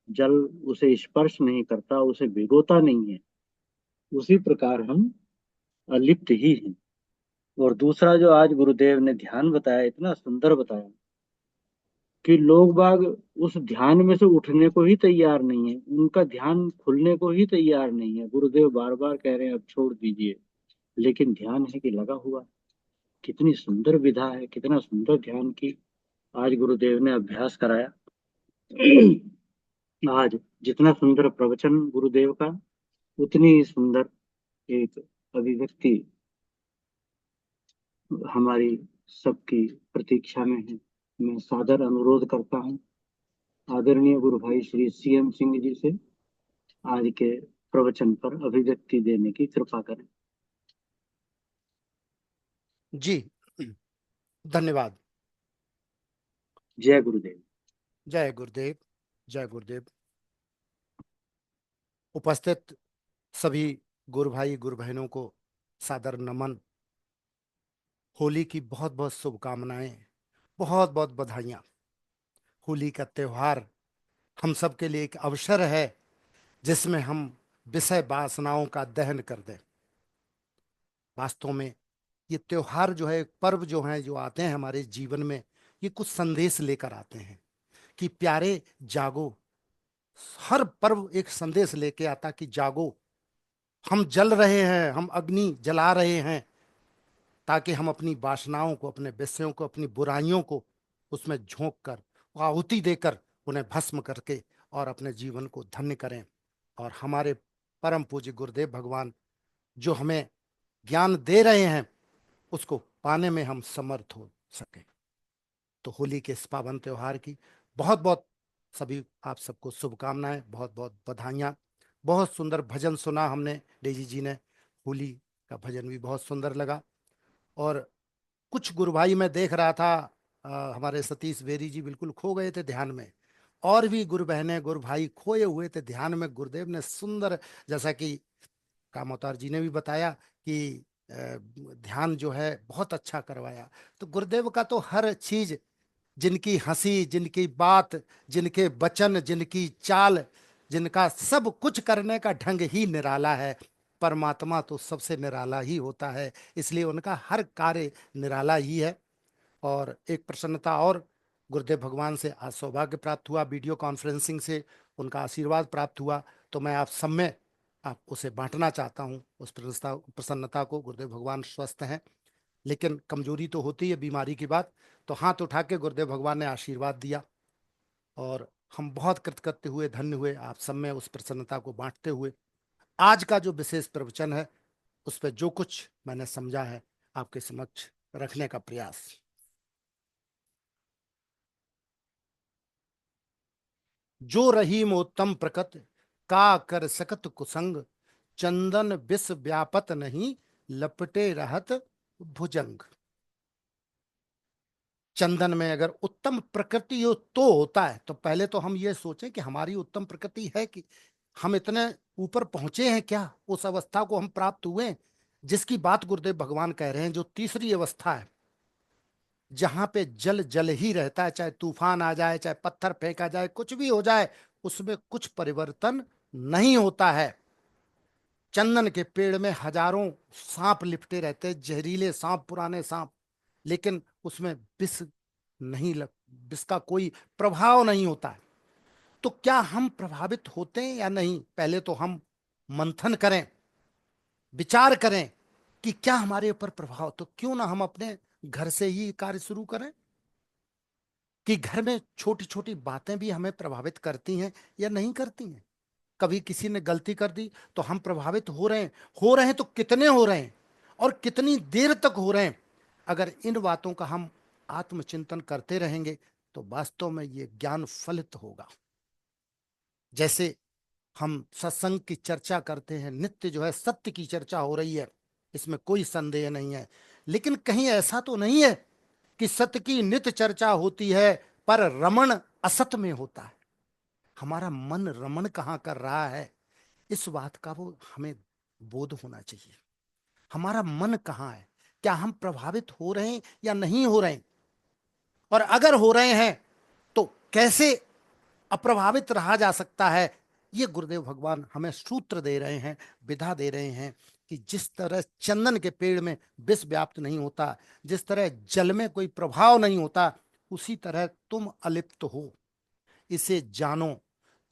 Speaker 2: जल उसे स्पर्श नहीं करता, उसे भिगोता नहीं है, उसी प्रकार हम अलिप्त ही हैं। और दूसरा जो आज गुरुदेव ने ध्यान बताया, इतना सुंदर बताया कि लोग बाग उस ध्यान में से उठने को ही तैयार नहीं है, उनका ध्यान खुलने को ही तैयार नहीं है। गुरुदेव बार बार कह रहे हैं अब छोड़ दीजिए, लेकिन ध्यान है कि लगा हुआ। कितनी सुंदर विधा है, कितना सुंदर ध्यान की आज गुरुदेव ने अभ्यास कराया। आज जितना सुंदर प्रवचन गुरुदेव का, उतनी ही सुंदर एक अभिव्यक्ति हमारी सबकी प्रतीक्षा में है। मैं सादर अनुरोध करता हूँ आदरणीय गुरु भाई श्री CM सिंह जी से आज के प्रवचन पर अभिव्यक्ति देने की कृपा करें।
Speaker 7: जी धन्यवाद।
Speaker 2: जय गुरुदेव।
Speaker 7: जय गुरुदेव। जय गुरुदेव। उपस्थित सभी गुरु भाई गुरु बहनों को सादर नमन। होली की बहुत बहुत शुभकामनाएं, बहुत बहुत बधाइयाँ। होली का त्योहार हम सब के लिए एक अवसर है जिसमें हम विषय वासनाओं का दहन कर दें। वास्तव में ये त्योहार जो है, पर्व जो हैं जो आते हैं हमारे जीवन में, ये कुछ संदेश लेकर आते हैं कि प्यारे जागो। हर पर्व एक संदेश लेके आता कि जागो, हम जल रहे हैं, हम अग्नि जला रहे हैं, ताकि हम अपनी वासनाओं को, अपने विषयों को, अपनी बुराइयों को उसमें झोंक कर, आहुति देकर उन्हें भस्म करके और अपने जीवन को धन्य करें। और हमारे परम पूज्य गुरुदेव भगवान जो हमें ज्ञान दे रहे हैं उसको पाने में हम समर्थ हो सकें। तो होली के इस पावन त्योहार की बहुत बहुत सभी आप सबको शुभकामनाएं, बहुत बहुत बधाइयाँ। बहुत सुंदर भजन सुना हमने, डेजी जी ने होली का भजन भी बहुत सुंदर लगा। और कुछ गुरु भाई मैं देख रहा था, हमारे सतीश बेरी जी बिल्कुल खो गए थे ध्यान में, और भी गुरु बहनें गुरु भाई खोए हुए थे ध्यान में। गुरुदेव ने सुंदर, जैसा कि कामोतार जी ने भी बताया कि ध्यान जो है बहुत अच्छा करवाया। तो गुरुदेव का तो हर चीज, जिनकी हंसी, जिनकी बात, जिनके वचन, जिनकी चाल, जिनका सब कुछ करने का ढंग ही निराला है। परमात्मा तो सबसे निराला ही होता है, इसलिए उनका हर कार्य निराला ही है। और एक प्रसन्नता और गुरुदेव भगवान से आज सौभाग्य प्राप्त हुआ, वीडियो कॉन्फ्रेंसिंग से उनका आशीर्वाद प्राप्त हुआ। तो मैं आप सब में आप उसे बांटना चाहता हूँ उस प्रसन्नता को। गुरुदेव भगवान स्वस्थ हैं, लेकिन कमजोरी तो होती है, बीमारी की बात। तो हाथ उठा के गुरुदेव भगवान ने आशीर्वाद दिया और हम बहुत कृतकृत्य हुए, धन्य हुए आप सब में उस प्रसन्नता को बांटते हुए। आज का जो विशेष प्रवचन है उस पर जो कुछ मैंने समझा है आपके समक्ष रखने का प्रयास। जो रहीम उत्तम प्रकट का कर सकत कुसंग, चंदन विष व्यापत नहीं लपटे रहत भुजंग। चंदन में अगर उत्तम प्रकृति हो तो होता है, तो पहले तो हम ये सोचें कि हमारी उत्तम प्रकृति है कि हम इतने ऊपर पहुंचे हैं क्या, उस अवस्था को हम प्राप्त हुए जिसकी बात गुरुदेव भगवान कह रहे हैं। जो तीसरी अवस्था है जहां पे जल जल ही रहता है, चाहे तूफान आ जाए, चाहे पत्थर फेंका जाए, कुछ भी हो जाए, उसमें कुछ परिवर्तन नहीं होता है। चंदन के पेड़ में हजारों सांप लिपटे रहते, जहरीले सांप, पुराने सांप, लेकिन उसमें विष का कोई प्रभाव नहीं होता है। तो क्या हम प्रभावित होते हैं या नहीं, पहले तो हम मंथन करें, विचार करें कि क्या हमारे ऊपर प्रभाव। तो क्यों ना हम अपने घर से ही कार्य शुरू करें कि घर में छोटी छोटी बातें भी हमें प्रभावित करती हैं या नहीं करती हैं। कभी किसी ने गलती कर दी तो हम प्रभावित हो रहे हैं तो कितने हो रहे हैं और कितनी देर तक हो रहे हैं। अगर इन बातों का हम आत्मचिंतन करते रहेंगे तो वास्तव में ये ज्ञान फलित होगा। जैसे हम सत्संग की चर्चा करते हैं, नित्य जो है सत्य की चर्चा हो रही है, इसमें कोई संदेह नहीं है। लेकिन कहीं ऐसा तो नहीं है कि सत्य की नित्य चर्चा होती है पर रमण असत में होता है। हमारा मन रमण कहाँ कर रहा है, इस बात का वो हमें बोध होना चाहिए। हमारा मन कहाँ है, क्या हम प्रभावित हो रहे हैं या नहीं हो रहे हैं, और अगर हो रहे हैं तो कैसे अप्रभावित रहा जा सकता है। ये गुरुदेव भगवान हमें सूत्र दे रहे हैं, विधा दे रहे हैं कि जिस तरह चंदन के पेड़ में विष व्याप्त नहीं होता, जिस तरह जल में कोई प्रभाव नहीं होता, उसी तरह तुम अलिप्त हो, इसे जानो।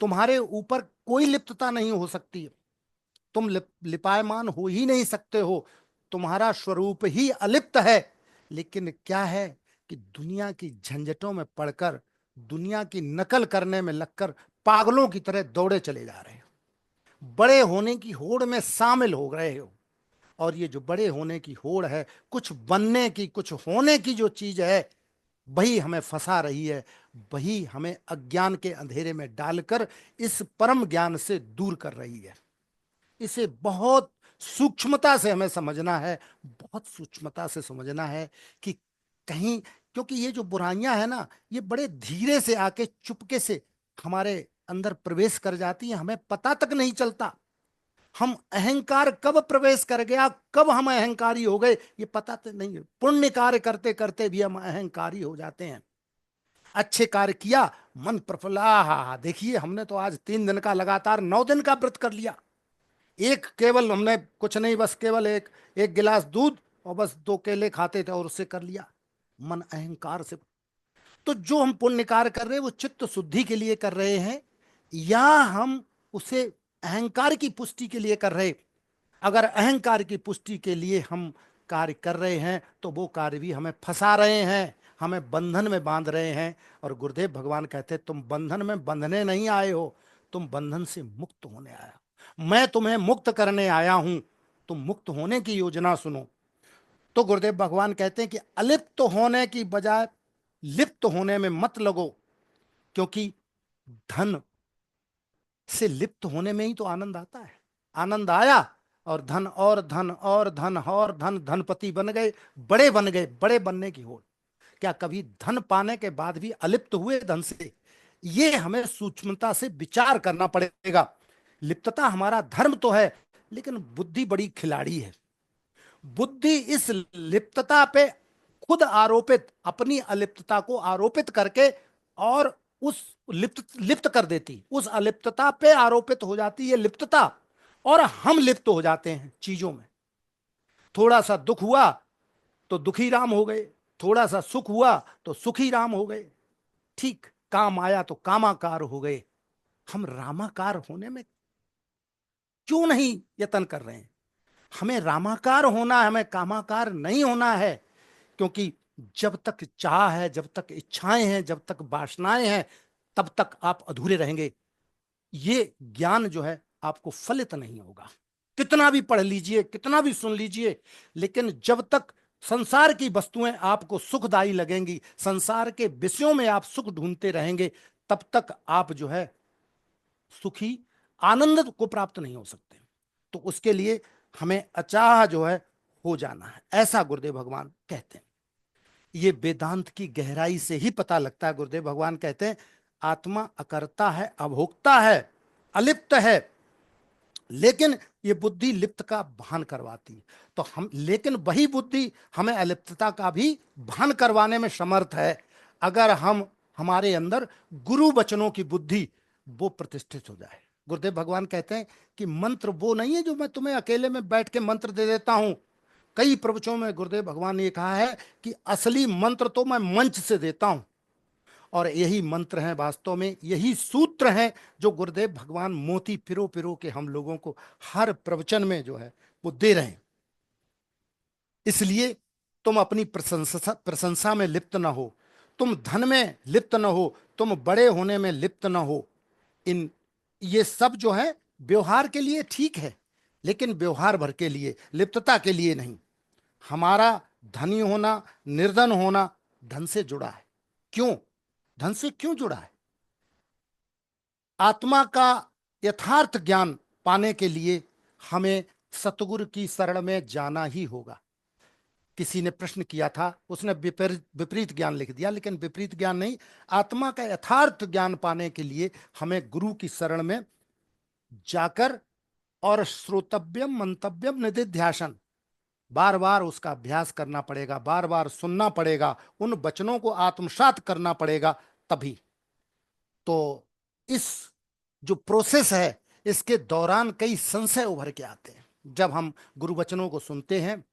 Speaker 7: तुम्हारे ऊपर कोई लिप्तता नहीं हो सकती, तुम लिपायमान हो ही नहीं सकते हो, तुम्हारा स्वरूप ही अलिप्त है। लेकिन क्या है कि दुनिया की झंझटों में पड़कर, दुनिया की नकल करने में लगकर पागलों की तरह दौड़े चले जा रहे हो, बड़े होने की होड़ में शामिल हो रहे हो। और ये जो बड़े होने की होड़ है, कुछ बनने की, कुछ होने की जो चीज है, वही हमें फंसा रही है, वही हमें अज्ञान के अंधेरे में डालकर इस परम ज्ञान से दूर कर रही है। इसे बहुत सूक्ष्मता से हमें समझना है, बहुत सूक्ष्मता से समझना है कि कहीं, क्योंकि ये जो बुराइयां है ना, ये बड़े धीरे से आके चुपके से हमारे अंदर प्रवेश कर जाती हैं, हमें पता तक नहीं चलता। हम अहंकार कब प्रवेश कर गया, कब हम अहंकारी हो गए, ये पता तो नहीं है। पुण्य कार्य करते करते भी हम अहंकारी हो जाते हैं। अच्छे कार्य किया, मन प्रफुल्ला, देखिए हमने तो आज 3 दिन का लगातार 9 दिन का व्रत कर लिया। एक केवल हमने कुछ नहीं, बस केवल एक गिलास दूध और बस 2 केले खाते थे और उससे कर लिया। मन अहंकार से। तो जो हम पुण्य कार्य कर रहे हैं वो चित्त शुद्धि के लिए कर रहे हैं या हम उसे अहंकार की पुष्टि के लिए कर रहे। अगर अहंकार की पुष्टि के लिए हम कार्य कर रहे हैं तो वो कार्य भी हमें फंसा रहे हैं, हमें बंधन में बांध रहे हैं। और गुरुदेव भगवान कहते हैं तुम बंधन में बंधने नहीं आए हो, तुम बंधन से मुक्त होने आए हो। मैं तुम्हें मुक्त करने आया हूं, तुम मुक्त होने की योजना सुनो। तो गुरुदेव भगवान कहते हैं कि अलिप्त होने की बजाय लिप्त होने में मत लगो, क्योंकि धन से लिप्त होने में ही तो आनंद आता है। आनंद आया और धन और धन और धन और धन, धनपति बन गए, बड़े बन गए, बड़े बनने की होड़। क्या कभी धन पाने के बाद भी अलिप्त हुए धन से? ये हमें सूक्ष्मता से विचार करना पड़ेगा। लिप्तता हमारा धर्म तो है, लेकिन बुद्धि बड़ी खिलाड़ी है। बुद्धि इस लिप्तता पे खुद आरोपित, अपनी अलिप्तता को आरोपित करके और उस लिप्त कर देती, उस अलिप्तता पे आरोपित हो जाती है लिप्तता, और हम लिप्त हो जाते हैं चीजों में। थोड़ा सा दुख हुआ तो दुखी राम हो गए, थोड़ा सा सुख हुआ तो सुखी राम हो गए, ठीक, काम आया तो कामाकार हो गए। हम रामाकार होने में क्यों नहीं यत्न कर रहे हैं? हमें रामाकार होना है, हमें कामाकार नहीं होना है। क्योंकि जब तक चाह है, जब तक इच्छाएं हैं, जब तक वासनाएं हैं, तब तक आप अधूरे रहेंगे। ये ज्ञान जो है आपको फलित नहीं होगा। कितना भी पढ़ लीजिए, कितना भी सुन लीजिए, लेकिन जब तक संसार की वस्तुएं आपको सुखदायी लगेंगी, संसार के विषयों में आप सुख ढूंढते रहेंगे, तब तक आप जो है सुखी, आनंद को प्राप्त नहीं हो सकते। तो उसके लिए हमें अचाह जो है हो जाना है, ऐसा गुरुदेव भगवान कहते हैं। ये वेदांत की गहराई से ही पता लगता है। गुरुदेव भगवान कहते हैं आत्मा अकर्ता है, अभोक्ता है, अलिप्त है, लेकिन ये बुद्धि लिप्त का भान करवाती है। तो हम, लेकिन वही बुद्धि हमें अलिप्तता का भी भान करवाने में समर्थ है, अगर हमारे अंदर गुरु वचनों की बुद्धि वो प्रतिष्ठित हो जाए। गुरुदेव भगवान कहते हैं कि मंत्र वो नहीं है जो मैं तुम्हें अकेले में बैठ के मंत्र दे देता हूं, कई प्रवचनों में गुरुदेव भगवान ने कहा है कि असली मंत्र तो मैं मंच से देता हूं, और यही मंत्र है, वास्तव में यही सूत्र है जो गुरुदेव भगवान मोती पिरो पिरो के हम लोगों को हर प्रवचन में जो है वो दे रहे हैं। इसलिए तुम अपनी प्रशंसा में लिप्त न हो, तुम धन में लिप्त न हो, तुम बड़े होने में लिप्त न हो। ये सब जो है व्यवहार के लिए ठीक है, लेकिन व्यवहार भर के लिए, लिप्तता के लिए नहीं। हमारा धनी होना, निर्धन होना धन से जुड़ा है। क्यों? धन से क्यों जुड़ा है? आत्मा का यथार्थ ज्ञान पाने के लिए हमें सतगुरु की शरण में जाना ही होगा। किसी ने प्रश्न किया था, उसने विपरीत ज्ञान लिख दिया, लेकिन विपरीत ज्ञान नहीं, आत्मा का यथार्थ ज्ञान पाने के लिए हमें गुरु की शरण में जाकर और श्रोतव्यम मंतव्यम निधिध्यासन, बार बार उसका अभ्यास करना पड़ेगा, बार बार सुनना पड़ेगा, उन वचनों को आत्मसात करना पड़ेगा, तभी। तो इस जो प्रोसेस है, इसके दौरान कई संशय उभर के आते हैं। जब हम गुरु वचनों को सुनते हैं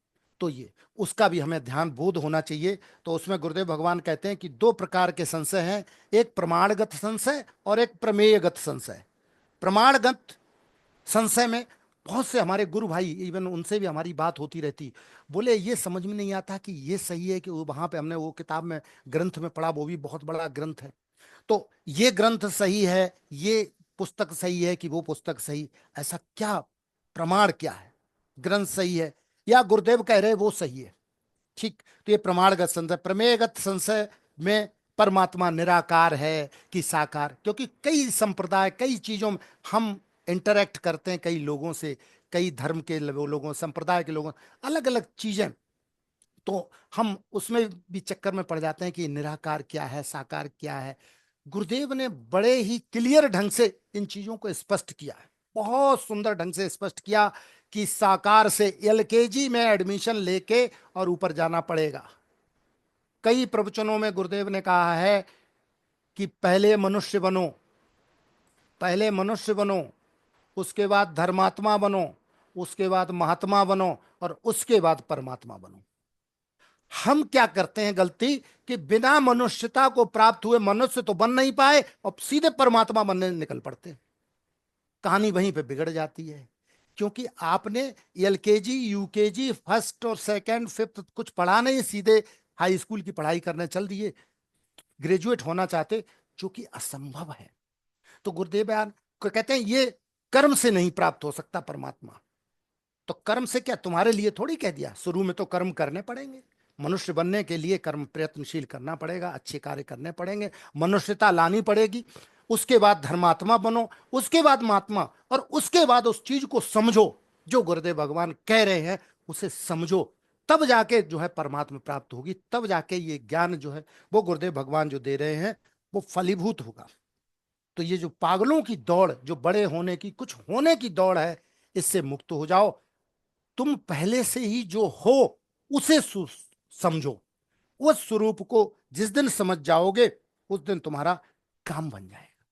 Speaker 7: तो ये उसका भी हमें ध्यान बोध होना चाहिए। तो उसमें गुरुदेव भगवान कहते हैं कि दो प्रकार के संशय हैं, एक प्रमाणगत संशय और एक प्रमेयगत संशय। प्रमाणगत संशय में बहुत से हमारे गुरु भाई, इवन उनसे भी हमारी बात होती रहती, बोले ये समझ में नहीं आता कि ये सही है कि वहां पे हमने वो किताब में ग्रंथ में पढ़ा, वो भी बहुत बड़ा ग्रंथ है, तो ये ग्रंथ सही है, ये पुस्तक सही है कि वो पुस्तक सही, ऐसा क्या प्रमाण क्या है? ग्रंथ सही है या गुरुदेव कह रहे वो सही है, ठीक। तो ये प्रमाणगत संशय। प्रमेयगत संशय में परमात्मा निराकार है कि साकार, क्योंकि कई संप्रदाय, कई चीजों में हम इंटरेक्ट करते हैं, कई लोगों से, कई धर्म के लोगों, संप्रदाय के लोगों, अलग अलग चीजें, तो हम उसमें भी चक्कर में पड़ जाते हैं कि निराकार क्या है, साकार क्या है। गुरुदेव ने बड़े ही क्लियर ढंग से इन चीजों को स्पष्ट किया है, बहुत सुंदर ढंग से स्पष्ट किया कि साकार से एलकेजी में एडमिशन लेके और ऊपर जाना पड़ेगा। कई प्रवचनों में गुरुदेव ने कहा है कि पहले मनुष्य बनो, पहले मनुष्य बनो, उसके बाद धर्मात्मा बनो, उसके बाद महात्मा बनो, और उसके बाद परमात्मा बनो। हम क्या करते हैं गलती कि बिना मनुष्यता को प्राप्त हुए मनुष्य तो बन नहीं पाए और सीधे परमात्मा बनने निकल पड़ते हैं। कहानी वहीं पे बिगड़ जाती है, क्योंकि आपने एलकेजी, यूकेजी, फर्स्ट और सेकंड, फिफ्थ कुछ पढ़ा नहीं, सीधे हाई स्कूल की पढ़ाई करने चल दिए, ग्रेजुएट होना चाहते, जो कि असंभव है। तो गुरुदेव कहते हैं ये कर्म से नहीं प्राप्त हो सकता परमात्मा। तो कर्म से क्या, तुम्हारे लिए थोड़ी कह दिया, शुरू में तो कर्म करने पड़ेंगे। मनुष्य बनने के लिए कर्म प्रयत्नशील करना पड़ेगा, अच्छे कार्य करने पड़ेंगे, मनुष्यता लानी पड़ेगी, उसके बाद धर्मात्मा बनो, उसके बाद महात्मा, और उसके बाद उस चीज को समझो जो गुरुदेव भगवान कह रहे हैं, उसे समझो, तब जाके जो है परमात्मा प्राप्त होगी, तब जाके ये ज्ञान जो है वो गुरुदेव भगवान जो दे रहे हैं वो फलीभूत होगा। तो ये जो पागलों की दौड़, जो बड़े होने की, कुछ होने की दौड़ है, इससे मुक्त हो जाओ। तुम पहले से ही जो हो उसे समझो, उस स्वरूप को जिस दिन समझ जाओगे उस दिन तुम्हारा काम बन जाएगा।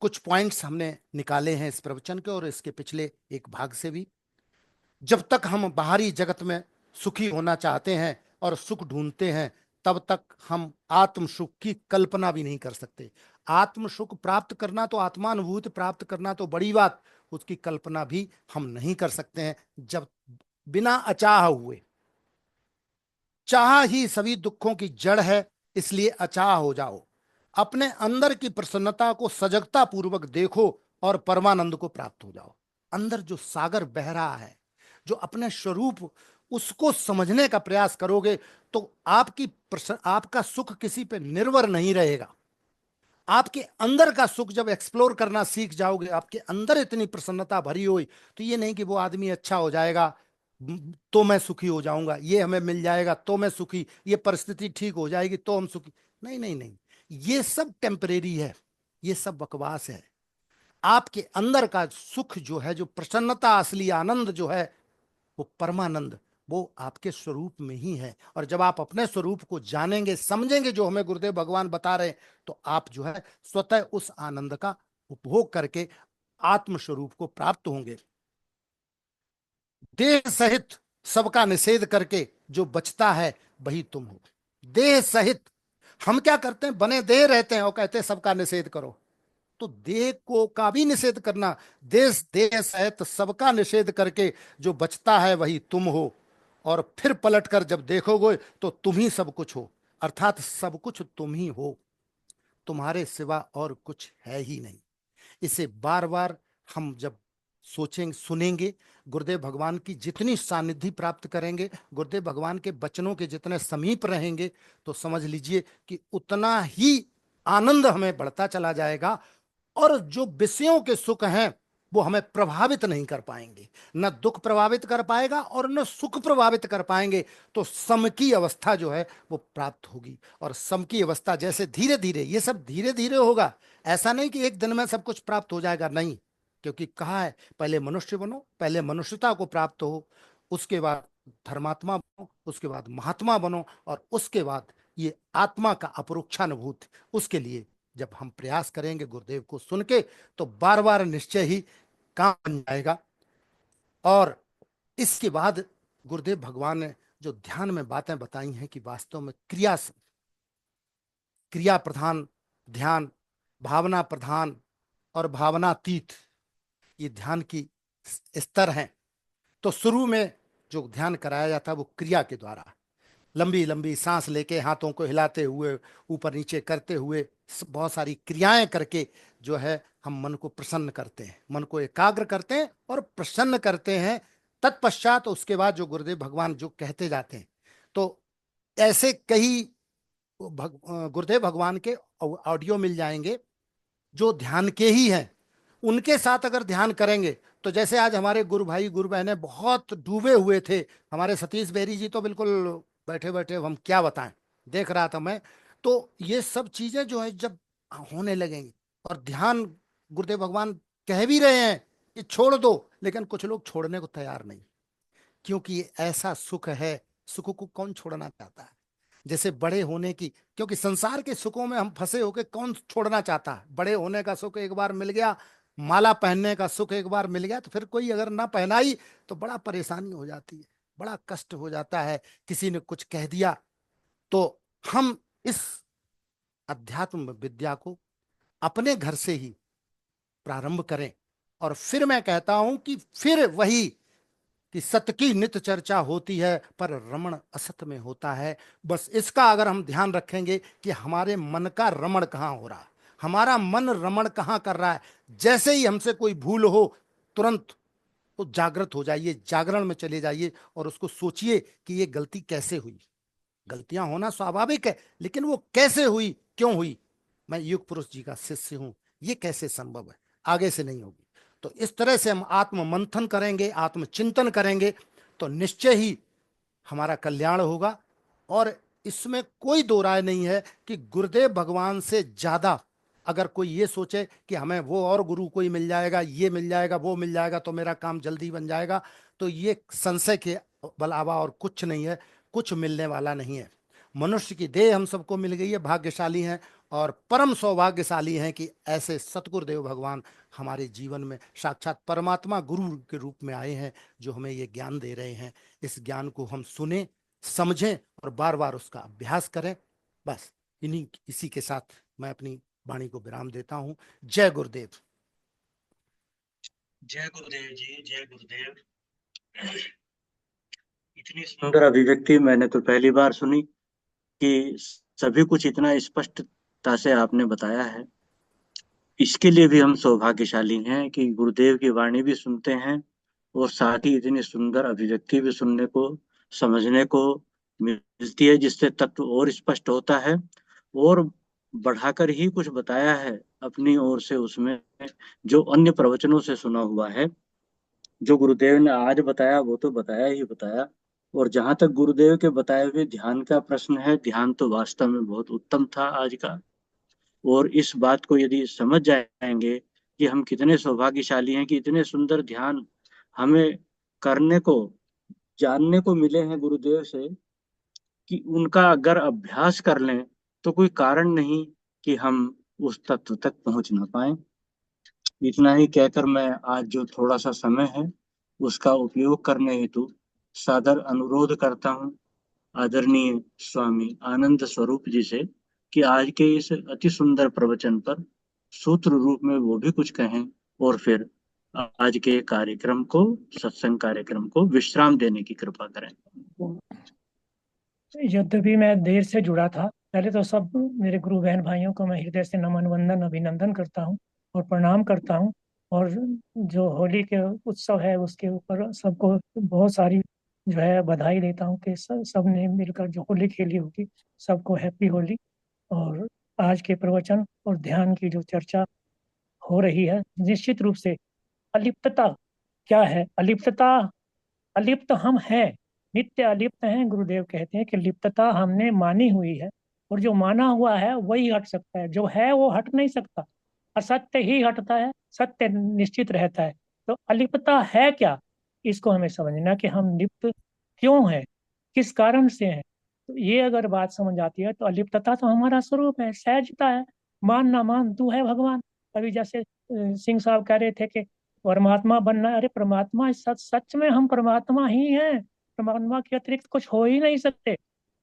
Speaker 7: कुछ पॉइंट्स हमने निकाले हैं इस प्रवचन के और इसके पिछले एक भाग से भी। जब तक हम बाहरी जगत में सुखी होना चाहते हैं और सुख ढूंढते हैं, तब तक हम आत्म सुख की कल्पना भी नहीं कर सकते। आत्म सुख प्राप्त करना तो, आत्मानुभूति प्राप्त करना तो बड़ी बात, उसकी कल्पना भी हम नहीं कर सकते हैं जब बिना अचाह हुए। चाह ही सभी दुखों की जड़ है, इसलिए अचाह हो जाओ, अपने अंदर की प्रसन्नता को सजगता पूर्वक देखो और परमानंद को प्राप्त हो जाओ। अंदर जो सागर बह रहा है, जो अपने स्वरूप, उसको समझने का प्रयास करोगे तो आपका सुख किसी पे निर्भर नहीं रहेगा। आपके अंदर का सुख जब एक्सप्लोर करना सीख जाओगे, आपके अंदर इतनी प्रसन्नता भरी हुई, तो ये नहीं कि वो आदमी अच्छा हो जाएगा तो मैं सुखी हो जाऊंगा, ये हमें मिल जाएगा तो मैं सुखी, ये परिस्थिति ठीक हो जाएगी तो हम सुखी, नहीं नहीं नहीं, ये सब टेम्परेरी है, ये सब बकवास है। आपके अंदर का सुख जो है, जो प्रसन्नता, असली आनंद जो है, वो परमानंद, वो आपके स्वरूप में ही है। और जब आप अपने स्वरूप को जानेंगे, समझेंगे, जो हमें गुरुदेव भगवान बता रहे हैं, तो आप जो है स्वतः उस आनंद का उपभोग करके आत्म स्वरूप को प्राप्त होंगे। देह सहित सबका निषेध करके जो बचता है वही तुम हो। देह सहित हम क्या करते हैं, बने देह रहते हैं और कहते हैं सबका निषेध करो। तो देह को का भी निषेध करना, देश देह सहित सबका निषेध करके जो बचता है वही तुम हो। और फिर पलटकर जब देखोगे तो तुम ही सब कुछ हो, अर्थात सब कुछ तुम ही हो, तुम्हारे सिवा और कुछ है ही नहीं। इसे बार बार हम जब सोचेंगे, सुनेंगे, गुरुदेव भगवान की जितनी सानिध्य प्राप्त करेंगे, गुरुदेव भगवान के वचनों के जितने समीप रहेंगे, तो समझ लीजिए कि उतना ही आनंद हमें बढ़ता चला जाएगा। और जो विषयों के सुख हैं वो हमें प्रभावित नहीं कर पाएंगे, न दुख प्रभावित कर पाएगा और न सुख प्रभावित कर पाएंगे। तो सम की अवस्था जो है वो प्राप्त होगी। और सम की अवस्था जैसे धीरे धीरे, ये सब धीरे धीरे होगा, ऐसा नहीं कि एक दिन में सब कुछ प्राप्त हो जाएगा, नहीं। क्योंकि कहा है पहले मनुष्य बनो, पहले मनुष्यता को प्राप्त हो, उसके बाद धर्मात्मा बनो, उसके बाद महात्मा बनो, और उसके बाद ये आत्मा का अपरोक्षानुभूति, उसके लिए जब हम प्रयास करेंगे गुरुदेव को सुन के, तो बार बार निश्चय ही काम बन जाएगा। और इसके बाद गुरुदेव भगवान ने जो ध्यान में बातें बताई हैं कि वास्तव में क्रिया प्रधान ध्यान, भावना प्रधान और भावनातीत, ये ध्यान की स्तर हैं। तो शुरू में जो ध्यान कराया जाता है वो क्रिया के द्वारा, लंबी लंबी सांस लेके, हाथों को हिलाते हुए, ऊपर नीचे करते हुए, बहुत सारी क्रियाएं करके जो है हम मन को प्रसन्न करते हैं, मन को एकाग्र करते हैं और प्रसन्न करते हैं। तत्पश्चात उसके बाद जो गुरुदेव भगवान जो कहते जाते हैं, तो ऐसे कई गुरुदेव भगवान के ऑडियो मिल जाएंगे जो ध्यान के ही हैं। उनके साथ अगर ध्यान करेंगे तो जैसे आज हमारे गुरु भाई गुरु बहनें बहुत डूबे हुए थे, हमारे सतीश बेरी जी तो बिल्कुल बैठे बैठे, हम क्या बताएं, देख रहा था मैं। तो ये सब चीजें जो है जब होने लगेंगी, और ध्यान गुरुदेव भगवान कह भी रहे हैं कि छोड़ दो, लेकिन कुछ लोग छोड़ने को तैयार नहीं, क्योंकि ये ऐसा सुख है, सुख को कौन छोड़ना चाहता है। जैसे बड़े होने की, क्योंकि संसार के सुखों में हम फंसे होके कौन छोड़ना चाहता है। बड़े होने का सुख एक बार मिल गया, माला पहनने का सुख एक बार मिल गया, तो फिर कोई अगर ना पहनाई तो बड़ा परेशानी हो जाती है, बड़ा कष्ट हो जाता है। किसी ने कुछ कह दिया, तो हम इस अध्यात्म विद्या को अपने घर से ही प्रारंभ करें। और फिर मैं कहता हूं कि फिर वही कि सत्य की नित्य चर्चा होती है पर रमण असत में होता है। बस इसका अगर हम ध्यान रखेंगे कि हमारे मन का रमण कहाँ हो रहा है, हमारा मन रमण कहाँ कर रहा है, जैसे ही हमसे कोई भूल हो तुरंत तो जागृत हो जाइए, जागरण में चले जाइए और उसको सोचिए कि ये गलती कैसे हुई। गलतियां होना स्वाभाविक है, लेकिन वो कैसे हुई, क्यों हुई। मैं युग पुरुष जी का शिष्य हूं, ये कैसे संभव है, आगे से नहीं होगी। तो इस तरह से हम आत्म मंथन करेंगे, आत्मचिंतन करेंगे, तो निश्चय ही हमारा कल्याण होगा। और इसमें कोई दो राय नहीं है कि गुरुदेव भगवान से ज्यादा अगर कोई ये सोचे कि हमें वो और गुरु कोई मिल जाएगा, ये मिल जाएगा, वो मिल जाएगा तो मेरा काम जल्दी बन जाएगा, तो ये संशय के अलावा और कुछ नहीं है, कुछ मिलने वाला नहीं है। मनुष्य की देह हम सबको मिल गई है, भाग्यशाली हैं और परम सौभाग्यशाली हैं कि ऐसे सतगुरुदेव भगवान हमारे जीवन में साक्षात परमात्मा गुरु के रूप में आए हैं, जो हमें ये ज्ञान दे रहे हैं। इस ज्ञान को हम सुने, समझें और बार बार उसका अभ्यास करें। बस इसी के साथ मैं अपनी वाणी को विराम देता हूं। जय गुरुदेव।
Speaker 2: जय गुरुदेव जी, जय गुरुदेव। इतनी सुंदर अभिव्यक्ति मैंने तो पहली बार सुनी कि सभी कुछ इतना स्पष्टता से आपने बताया है। इसके लिए भी हम सौभाग्यशाली हैं कि गुरुदेव की वाणी भी सुनते हैं और साथ ही इतनी सुंदर अभिव्यक्ति भी सुनने को, समझने को मिलती है, जिससे तत्व और स्पष्ट होता है। और बढ़ाकर ही कुछ बताया है अपनी ओर से उसमें, जो अन्य प्रवचनों से सुना हुआ है। जो गुरुदेव ने आज बताया वो तो बताया ही बताया। और जहां तक गुरुदेव के बताए हुए ध्यान का प्रश्न है, ध्यान तो वास्तव में बहुत उत्तम था आज का। और इस बात को यदि समझ जाएंगे कि हम कितने सौभाग्यशाली हैं कि इतने सुंदर ध्यान हमें करने को, जानने को मिले हैं गुरुदेव से, कि उनका अगर अभ्यास कर लें तो कोई कारण नहीं कि हम उस तत्व तक पहुंच ना पाए। इतना ही कहकर मैं आज जो थोड़ा सा समय है उसका उपयोग करने हेतु सादर अनुरोध करता हूँ आदरणीय स्वामी आनंद स्वरूप जी से कि आज के इस अति सुंदर प्रवचन पर सूत्र रूप में वो भी कुछ कहें और फिर आज के कार्यक्रम को, सत्संग कार्यक्रम को विश्राम देने की कृपा करें।
Speaker 8: यद्यपि मैं देर से जुड़ा था, पहले तो सब मेरे गुरु बहन भाइयों को मैं हृदय से नमन वंदन अभिनंदन करता हूँ और प्रणाम करता हूँ। और जो होली के उत्सव है उसके ऊपर सबको बहुत सारी जो है बधाई देता हूँ कि सब ने मिलकर जो होली खेली होगी, सबको हैप्पी होली। और आज के प्रवचन और ध्यान की जो चर्चा हो रही है, निश्चित रूप से अलिप्तता क्या है। अलिप्तता, अलिप्त हम हैं, नित्य अलिप्त हैं। गुरुदेव कहते हैं कि लिप्तता हमने मानी हुई है, और जो माना हुआ है वही हट सकता है, जो है वो हट नहीं सकता। असत्य ही हटता है, सत्य निश्चित रहता है। तो अलिप्तता है क्या, इसको हमें समझना कि हम लिप्त क्यों है, किस कारण से है। तो ये अगर बात समझ आती है तो अलिप्तता तो हमारा स्वरूप है, सहजता है। मान ना मान, तू है भगवान। अभी जैसे सिंह साहब कह रहे थे कि परमात्मा बनना है। अरे परमात्मा, सच में हम परमात्मा ही हैं, परमात्मा के अतिरिक्त कुछ हो ही नहीं सकते।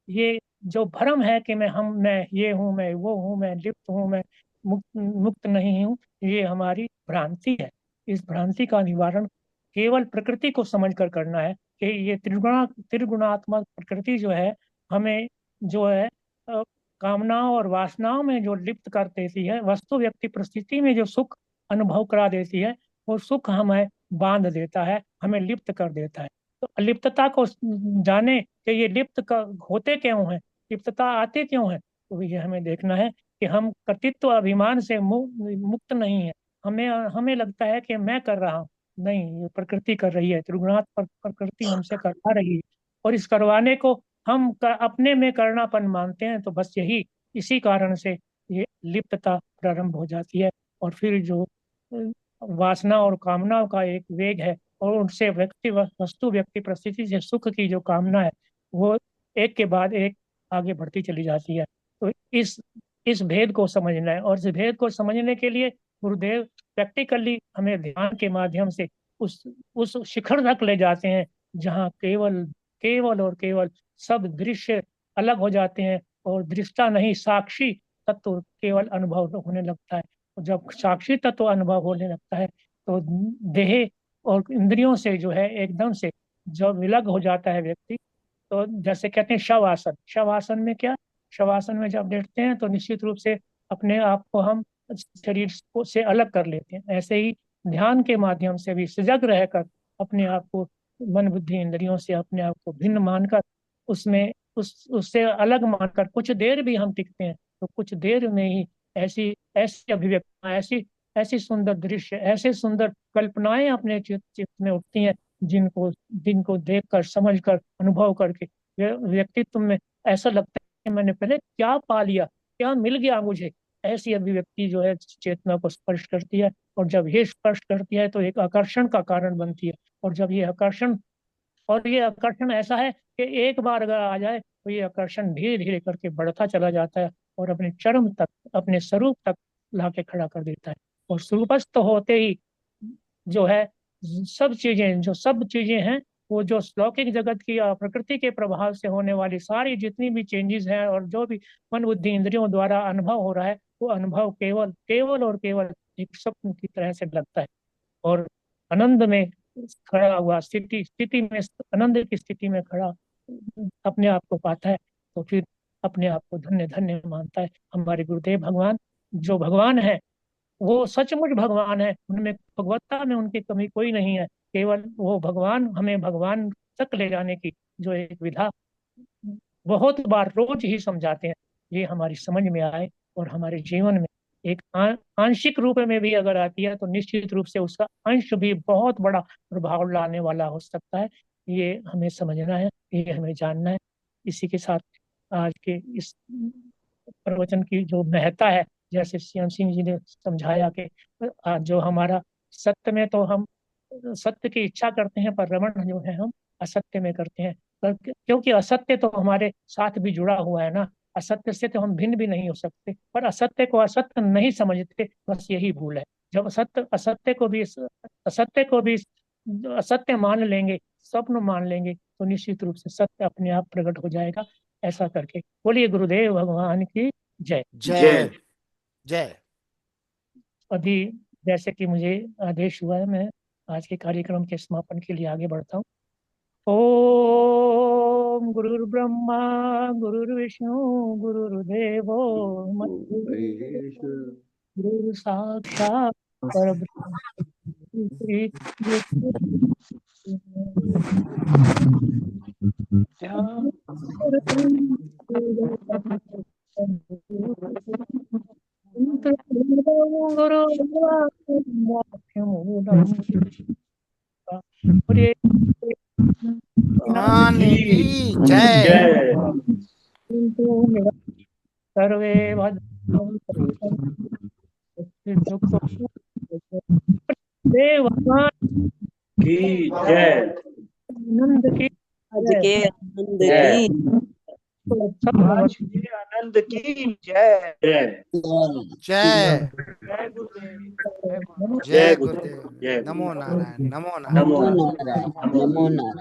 Speaker 8: ये जो भ्रम है कि मैं ये हूँ, मैं वो हूँ, मैं लिप्त हूँ, मैं मुक्त नहीं हूँ, ये हमारी भ्रांति है। इस भ्रांति का निवारण केवल प्रकृति को समझकर करना है कि ये त्रिगुणात्मक प्रकृति जो है हमें जो है कामनाओं और वासनाओं में जो लिप्त कर देती है, वस्तु व्यक्ति परिस्थिति में जो सुख अनुभव करा देती है, वो सुख हमें बांध देता है, हमें लिप्त कर देता है। तो अलिप्तता को जाने कि ये लिप्त होते क्यों हैं, लिप्तता आते क्यों है, तो ये हमें देखना है कि हम कर्तृत्व अभिमान से मुक्त नहीं है। हमें लगता है कि मैं कर रहा हूँ, नहीं, ये प्रकृति कर रही है, त्रिगुणात्मक प्रकृति हमसे करवा रही है। और इस करवाने को हम अपने में करनापन मानते हैं। तो बस यही, इसी कारण से ये लिप्तता प्रारंभ हो जाती है। और फिर जो वासना और कामनाओं का एक वेग है, और उनसे वस्तु व्यक्ति परिस्थिति से सुख की जो कामना है, वो एक के बाद एक आगे बढ़ती चली जाती है। तो इस भेद को समझना है, और इस भेद को समझने के लिए गुरुदेव प्रैक्टिकली हमें ध्यान के माध्यम से उस शिखर तक ले जाते हैं, जहाँ केवल केवल और केवल सब दृश्य अलग हो जाते हैं, और दृष्टा नहीं साक्षी तत्व केवल अनुभव होने लगता है। जब साक्षी तत्व अनुभव होने लगता है तो देह और इंद्रियों से जो है एकदम से जब विलग हो जाता है व्यक्ति, तो जैसे कहते हैं शव आसन। शव आसन में क्या, शव आसन में जब लेटते हैं तो निश्चित रूप से अपने आप को हम शरीर से अलग कर लेते हैं। ऐसे ही ध्यान के माध्यम से भी सजग रहकर अपने आप को मन बुद्धि इंद्रियों से अपने आप को भिन्न मानकर उसमें उससे अलग मानकर कुछ देर भी हम टिकते हैं, तो कुछ देर में ही ऐसी ऐसी अभिव्यक्तियां, ऐसी ऐसी सुंदर दृश्य, ऐसे सुंदर कल्पनाएं अपने चित्त में उठती हैं, जिनको जिनको देखकर, समझकर, अनुभव करके व्यक्तित्व में ऐसा लगता है कि मैंने पहले क्या पा लिया, क्या मिल गया मुझे। ऐसी अभिव्यक्ति जो है चेतना को स्पर्श करती है, और जब ये स्पर्श करती है तो एक आकर्षण का कारण बनती है। और जब ये आकर्षण ऐसा है कि एक बार अगर आ जाए तो ये आकर्षण धीरे धीरे करके बढ़ता चला जाता है, और अपने चरम तक, अपने स्वरूप तक लाके खड़ा कर देता है। और स्वरूपस्थ होते ही जो है सब चीजें हैं, वो जो लौकिक जगत की प्रकृति के प्रभाव से होने वाली सारी जितनी भी चेंजेस हैं, और जो भी मन बुद्धि इंद्रियों द्वारा अनुभव हो रहा है, वो अनुभव केवल केवल और केवल एक स्वप्न की तरह से लगता है। और आनंद में खड़ा हुआ स्थिति में, आनंद की स्थिति में खड़ा अपने आप को पाता है, तो फिर अपने आप को धन्य धन्य मानता है। हमारे गुरुदेव भगवान जो भगवान है, वो सचमुच भगवान है, उनमें भगवत्ता में उनकी कमी कोई नहीं है। केवल वो भगवान हमें भगवान तक ले जाने की जो एक विधा बहुत बार रोज ही समझाते हैं, ये हमारी समझ में आए और हमारे जीवन में एक आंशिक रूप में भी अगर आती है, तो निश्चित रूप से उसका अंश भी बहुत बड़ा प्रभाव लाने वाला हो सकता है। ये हमें समझना है, ये हमें जानना है। इसी के साथ आज के इस प्रवचन की जो महत्ता है, जैसे श्याम सिंह जी ने समझाया कि जो हमारा सत्य में, तो हम सत्य की इच्छा करते हैं, पर रमण जो है हम असत्य में करते हैं। पर क्योंकि असत्य तो हमारे साथ भी जुड़ा हुआ है ना, असत्य से तो हम भिन्न भी नहीं हो सकते, पर असत्य को असत्य नहीं समझते, बस यही भूल है। जब असत्य को भी असत्य मान लेंगे, स्वप्न मान लेंगे, तो निश्चित रूप से सत्य अपने आप प्रकट हो जाएगा। ऐसा करके बोलिए गुरुदेव भगवान की जय।
Speaker 7: जय जय।
Speaker 8: अभी जैसे कि मुझे आदेश हुआ है, मैं आज के कार्यक्रम के समापन के लिए आगे बढ़ता हूँ। ओम गुरुर्ब्रह्मा गुरुर्विष्णु गुरुर्देवो महेश्वरः, गुरु साक्षात परब्रह्म श्री
Speaker 7: भगवान की जय।
Speaker 8: सर्वे भगवान
Speaker 2: की जय।
Speaker 8: आनंद की
Speaker 1: आज के आनंद
Speaker 2: जय।
Speaker 1: की
Speaker 3: आज के आनंद की जय।
Speaker 2: जय।
Speaker 7: जय
Speaker 3: जय गुरुदेव।
Speaker 7: जय
Speaker 2: गुरुदेव।
Speaker 7: गुरुदेव।
Speaker 2: जय
Speaker 7: नमो नारायण, नमो
Speaker 2: नमो
Speaker 7: नारायण।
Speaker 1: नमो नारायण, नमो नारायण।